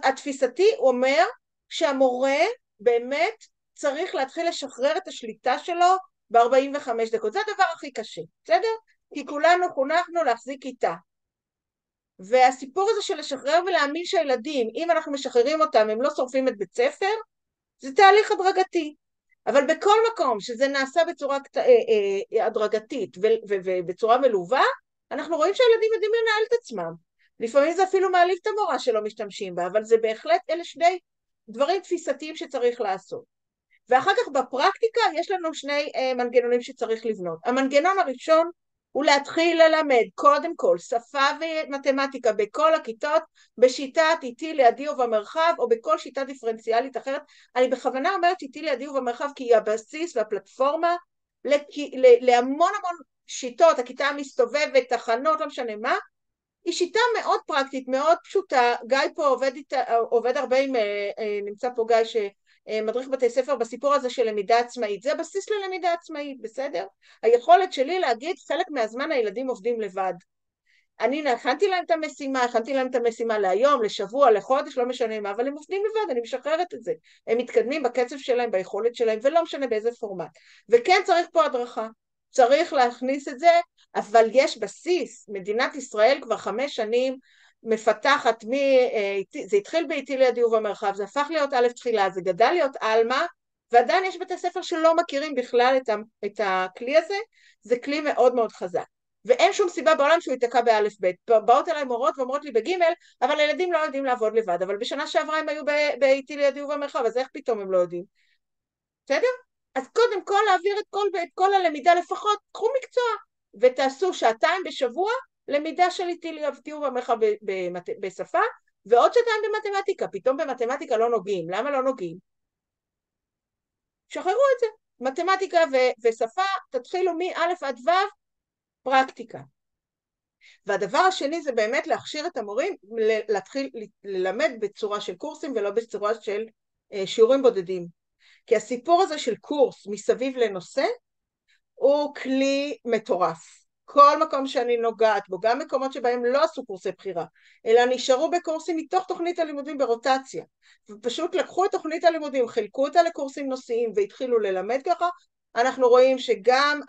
התפיסתי אומר שהמורה באמת צריך להתחיל לשחרר את השליטה שלו ב-45 דקות. זה הדבר הכי קשה, בסדר? כי כולנו חונכנו להחזיק כיתה. והסיפור הזה של לשחרר ולהאמין שהילדים, אם אנחנו משחררים אותם, הם לא שורפים את בית ספר, זה תהליך הדרגתי. אבל בכל מקום שזה נעשה בצורה הדרגתית ובצורה מלווה, אנחנו רואים שהילדים יודעים לנהל את עצמם. לפעמים זה אפילו מעליב את המורה שלא משתמשים בה, אבל זה בהחלט אלה שני דברים תפיסתיים שצריך לעשות. ואחר כך בפרקטיקה יש לנו שני מנגנונים שצריך לבנות. המנגנון הראשון הוא להתחיל ללמד קודם כל שפה ומתמטיקה בכל הכיתות, בשיטת איתי לידי ובמרחב, או בכל שיטה דיפרנציאלית אחרת. אני בכוונה אומרת איתי לידי ובמרחב, כי היא הבסיס והפלטפורמה להמון המון שיטות, הכיתה המסתובבת, תחנות, לא משנה מה, היא שיטה מאוד פרקטית, מאוד פשוטה. גיא פה עובד הרבה עם, נמצא פה גיא שמדריך בתי ספר בסיפור הזה של למידה עצמאית, זה הבסיס ללמידה עצמאית, בסדר? היכולת שלי להגיד חלק מהזמן הילדים עובדים לבד. אני הכנתי להם את המשימה להיום, לשבוע, לחודש, לא משנה מה, אבל הם עובדים לבד, אני משחררת את זה. הם מתקדמים בקצב שלהם, ביכולת שלהם, ולא משנה באיזה פורמט. וכן צריך פה הדרכה, צריך להכניס את זה, אבל יש בסיס. מדינת ישראל כבר 5 שנים מפתחת, זה התחיל באיתי לידי ובמרחב, זה הפך להיות א' תחילה, זה גדל להיות אלמה, ועדיין יש בתי ספר שלא מכירים בכלל את הכלי הזה, זה כלי מאוד מאוד חזק. ואין שום סיבה בעולם שהוא ייתקע באלף בית. באות אליי מורות ואומרות לי בגימל, אבל הילדים לא יודעים לעבוד לבד, אבל בשנה שעברה הם היו באיתי לידי ובמרחב, אז איך פתאום הם לא יודעים? בסדר? אז קודם כל להעביר את כל הלמידה, לפחות קחו מקצוע, ותעשו 2 בשבוע למידה של איתי לידי ובמרחב בשפה, ועוד 2 במתמטיקה. פתאום במתמטיקה לא נוגעים. למה לא נוגעים? שחררו את זה. מתמטיקה ושפה, תתחילו מא' עד ו', פרקטיקה. והדבר השני זה באמת להכשיר את המורים, להתחיל ללמד בצורה של קורסים ולא בצורה של שיעורים בודדים. כי הסיפור הזה של קורס מסביב לנושא, הוא כלי מטורף. כל מקום שאני נוגעת בו, גם מקומות שבהם לא עשו קורסי בחירה, אלא נשארו בקורסים מתוך תוכנית הלימודים ברוטציה, ופשוט לקחו את תוכנית הלימודים, חילקו אותה לקורסים נושאיים והתחילו ללמד ככה, אנחנו רואים שגם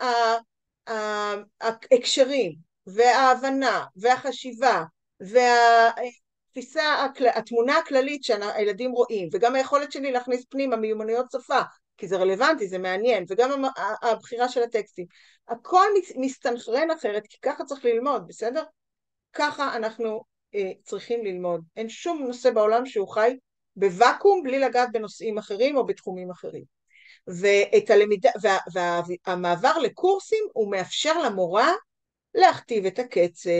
ההקשרים וההבנה והחשיבה והתפיסה, התמונה הכללית שהילדים רואים, וגם היכולת שלי להכניס פנימה מיומנויות שפה כי זה רלוונטי, זה מעניין, וגם הבחירה של הטקסטים. הכל מסתנכרן אחרת, כי ככה צריך ללמוד, בסדר? ככה אנחנו צריכים ללמוד. אין שום נושא בעולם שהוא חי בוואקום בלי לגעת בנושאים אחרים או בתחומים אחרים. ואת הלמידה, והמעבר לקורסים הוא מאפשר למורה להכתיב את הקצב,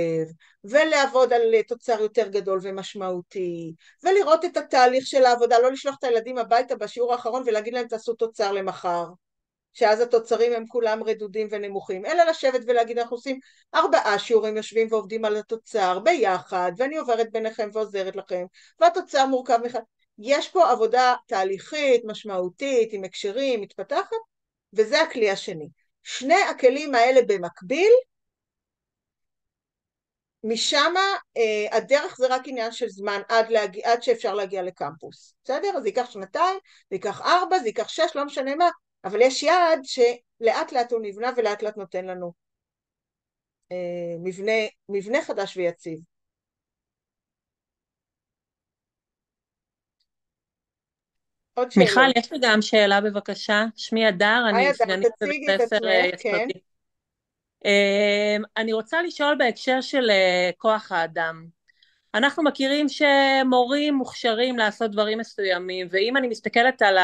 ולעבוד על תוצר יותר גדול ומשמעותי, ולראות את התהליך של העבודה, לא לשלוח את הילדים הביתה בשיעור האחרון ולהגיד להם תעשו תוצר למחר, שאז התוצרים הם כולם רדודים ונמוכים, אלא לשבת ולהגיד אנחנו עושים 4 שיעורים יושבים ועובדים על התוצר ביחד, ואני עוברת ביניכם ועוזרת לכם, והתוצר מורכב מחד. יש פה עבודה תהליכית, משמעותית, עם הקשרים, מתפתחת, וזה הכלי השני. שני הכלים האלה במקביל, משם הדרך זה רק עניין של זמן עד שאפשר להגיע לקמפוס. בסדר? אז זה ייקח 2, זה ייקח 4, זה ייקח 6, לא משנה מה, אבל יש יעד שלאט לאט הוא נבנה ולאט לאט נותן לנו מבנה חדש ויציב. עוד שאלות. מיכל, יש לי גם שאלה בבקשה. שמי הדר, אני סגנית בבית ספר יסודי. אני רוצה לשאול בהקשר של כוח האדם. אנחנו מכירים שמורים מוכשרים לעשות דברים מסוימים, ואם אני מסתכלת על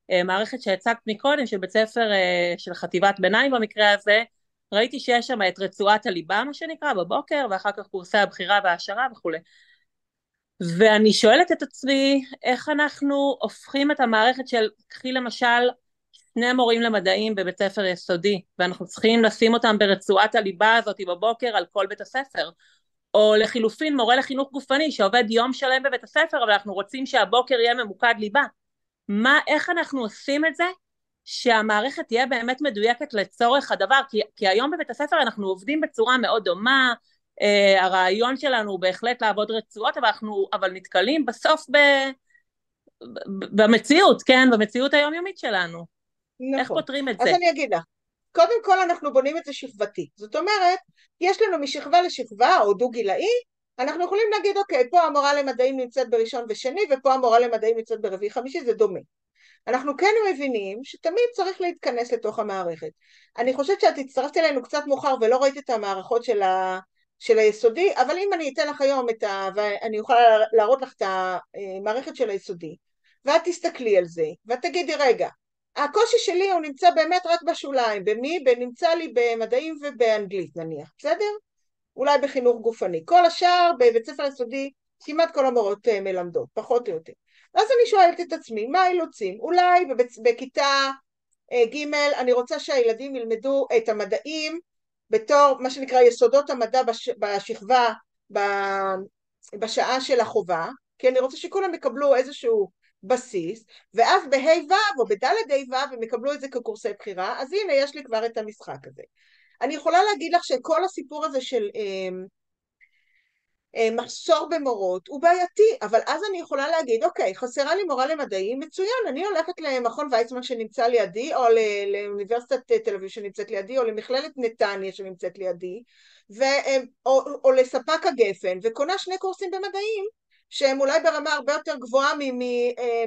המערכת שהצגת מקודם, של בית ספר של חטיבת ביניים במקרה הזה, ראיתי שיש שם את רצועת הליבה, מה שנקרא, בבוקר, ואחר כך קורסי הבחירה וההשערה וכו'. ואני שואלת את עצמי, איך אנחנו הופכים את המערכת של, קחי למשל, 2 מורים למדעים בבית ספר יסודי, ואנחנו צריכים לשים אותם ברצועת הליבה הזאת בבוקר על כל בית הספר, או לחילופין מורה לחינוך גופני שעובד יום שלם בבית הספר, אבל אנחנו רוצים שהבוקר יהיה ממוקד ליבה. איך אנחנו עושים את זה שהמערכת תהיה באמת מדויקת לצורך הדבר, כי היום בבית הספר אנחנו עובדים בצורה מאוד דומה, הרעיון שלנו הוא בהחלט לעבוד רצועות, אבל נתקלים בסוף במציאות, כן, במציאות היומיומית שלנו. נכון. איך פותרים את זה? אז אני אגיד לך, קודם כל אנחנו בונים את זה שכבתי, זאת אומרת, יש לנו משכבה לשכבה או דו גילאי, אנחנו יכולים להגיד, אוקיי, פה המורה למדעים נמצאת בראשון ושני, ופה המורה למדעים נמצאת ברביעי חמישי, זה דומה. אנחנו כן מבינים שתמיד צריך להתכנס לתוך המערכת. אני חושבת שאת הצטרפת אלינו קצת מאוחר ולא ראית את המערכות של היסודי, אבל אם אני אתן לך היום ואני אוכל להראות לך את המערכת של היסודי, ואת תסתכלי על זה, ואת תגידי, רגע, הקושי שלי הוא נמצא באמת רק בשוליים, נמצא לי במדעים ובאנגלית נניח, בסדר? אולי בחינוך גופני. כל השאר בבית ספר יסודי, כמעט כל המורות מלמדות, פחות או יותר. אז אני שואלת את עצמי, מה האילוצים? אולי בכיתה ג' אני רוצה שהילדים ילמדו את המדעים בתור מה שנקרא יסודות המדע בשכבה, בשעה של החובה, כי אני רוצה שכולם יקבלו איזשהו בסיס, ואז בה' ו' או בד' ו' הם יקבלו את זה כקורסי בחירה, אז הנה יש לי כבר את המשחק הזה. אני יכולה להגיד לך שכל הסיפור הזה של מחסור במורות הוא בעייתי, אבל אז אני יכולה להגיד, אוקיי, חסרה לי מורה למדעים, מצוין, אני הולכת למכון ויצמן שנמצא לידי, או לאוניברסיטת תל אביב שנמצאת לידי, או למכללת נתניה שנמצאת לידי, או לספק הגפן, וקונה 2 קורסים במדעים, שהם אולי ברמה הרבה יותר גבוהה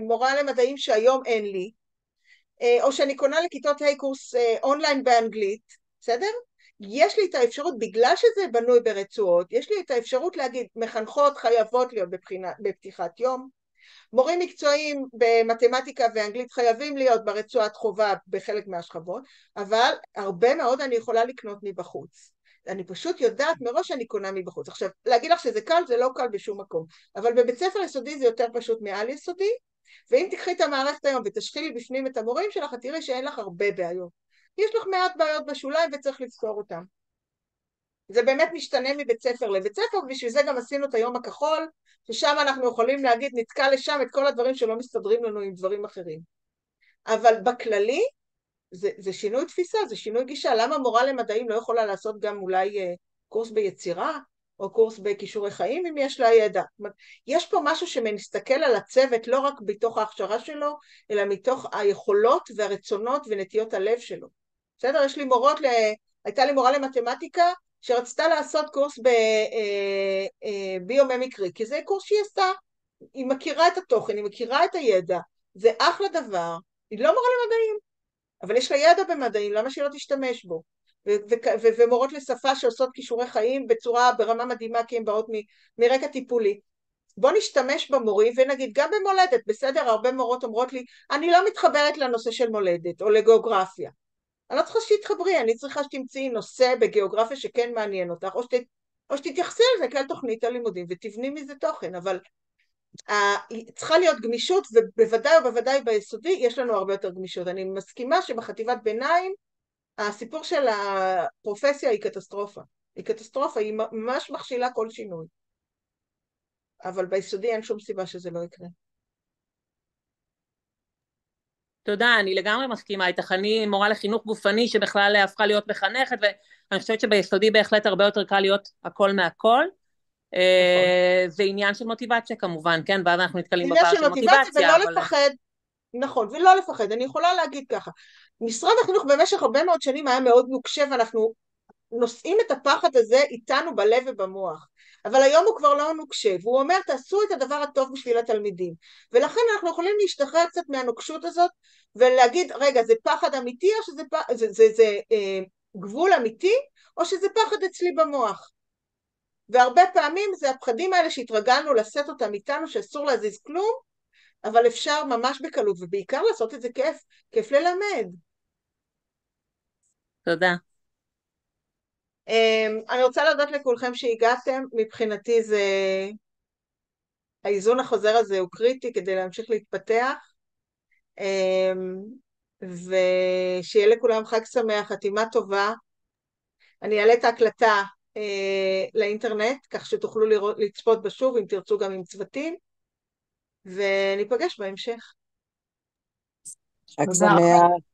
ממורה למדעים שהיום אין לי, או שאני קונה לכיתות ה' קורס אונליין באנגלית, בסדר? יש לי את האפשרות, בגלל שזה בנוי ברצועות, יש לי את האפשרות להגיד, מחנכות חייבות להיות בפתיחת יום, מורים מקצועיים במתמטיקה ואנגלית חייבים להיות ברצועת חובה בחלק מהשכבות, אבל הרבה מאוד אני יכולה לקנות מבחוץ. אני פשוט יודעת מראש שאני קונה מבחוץ. עכשיו, להגיד לך שזה קל, זה לא קל בשום מקום, אבל בבית ספר יסודי זה יותר פשוט מעל יסודי, ואם תקחי את המערכת היום ותשחילי בפנים את המורים שלך, תראי שאין לך הרבה בעיות. יש לך מעט בעיות בשוליים וצריך לפתור אותם. זה באמת משתנה מבית ספר לבית ספר, ובשביל זה גם עשינו את היום הכחול, ששם אנחנו יכולים להגיד, נתקע לשם את כל הדברים שלא מסתדרים לנו עם דברים אחרים. אבל בכללי, זה שינוי תפיסה, זה שינוי גישה. למה מורה למדעים לא יכולה לעשות גם אולי קורס ביצירה, או קורס בכישורי חיים, אם יש לה ידע? יש פה משהו שמסתכל על הצוות לא רק בתוך ההכשרה שלו, אלא מתוך היכולות והרצונות ונטיות הלב שלו. בסדר? הייתה לי מורה למתמטיקה, שרצתה לעשות קורס בביוממיקרי, כי זה קורס שהיא עשתה, היא מכירה את התוכן, היא מכירה את הידע, זה אחלה דבר, היא לא מורה למדעים, אבל יש לה ידע במדעים, למה שהיא לא תשתמש בו? ומורות לשפה שעושות כישורי חיים ברמה מדהימה, כי הן באות מרקע טיפולי. בוא נשתמש במורים ונגיד גם במולדת, בסדר, הרבה מורות אומרות לי, אני לא מתחברת לנושא של מולדת או לגיאוגרפיה. אני לא צריכה שתתחברי, אני צריכה שתמצאי נושא בגיאוגרפיה שכן מעניין אותך, או שתתייחסי על זה כאל תוכנית הלימודים ותבני מזה תוכן, אבל צריכה להיות גמישות, ובוודאי ובוודאי ביסודי יש לנו הרבה יותר גמישות. אני מסכימה שבחטיבת ביניים הסיפור של הפרופסיה היא קטסטרופה. היא קטסטרופה, היא ממש מכשילה כל שינוי. אבל ביסודי אין שום סיבה שזה לא יקרה. תודה, אני לגמרי מסכימה איתך. אני מורה לחינוך גופני שבכלל הפכה להיות מחנכת, ואני חושבת שביסודי בהחלט הרבה יותר קל להיות הכל מהכל. זה עניין של מוטיבציה כמובן, כן? ואז אנחנו נתקלים בפער של מוטיבציה. ולא לפחד. נכון, ולא לפחד. אני יכולה להגיד ככה, משרד החינוך במשך הרבה מאוד שנים היה מאוד נוקשה, ואנחנו נושאים את הפחד הזה איתנו בלב ובמוח. אבל היום הוא כבר לא נוקשה, והוא אומר, תעשו את הדבר הטוב בשביל התלמידים. ולכן אנחנו יכולים להשתחרר קצת מהנוקשות הזאת, ולהגיד, רגע, זה פחד אמיתי, או שזה גבול אמיתי, או שזה פחד אצלי במוח. והרבה פעמים זה הפחדים האלה שהתרגלנו לשאת אותם איתנו, שאסור להזיז כלום, אבל אפשר ממש בקלות, ובעיקר לעשות את זה כיף ללמד. תודה. אני רוצה להודות לכולכם שהגעתם, מבחינתי זה, האיזון החוזר הזה הוא קריטי כדי להמשיך להתפתח, ושיהיה לכולם חג שמח, חתימה טובה. אני אעלה את ההקלטה לאינטרנט, כך שתוכלו לצפות בשוב, אם תרצו גם עם צוותים, וניפגש בהמשך. חג שמח.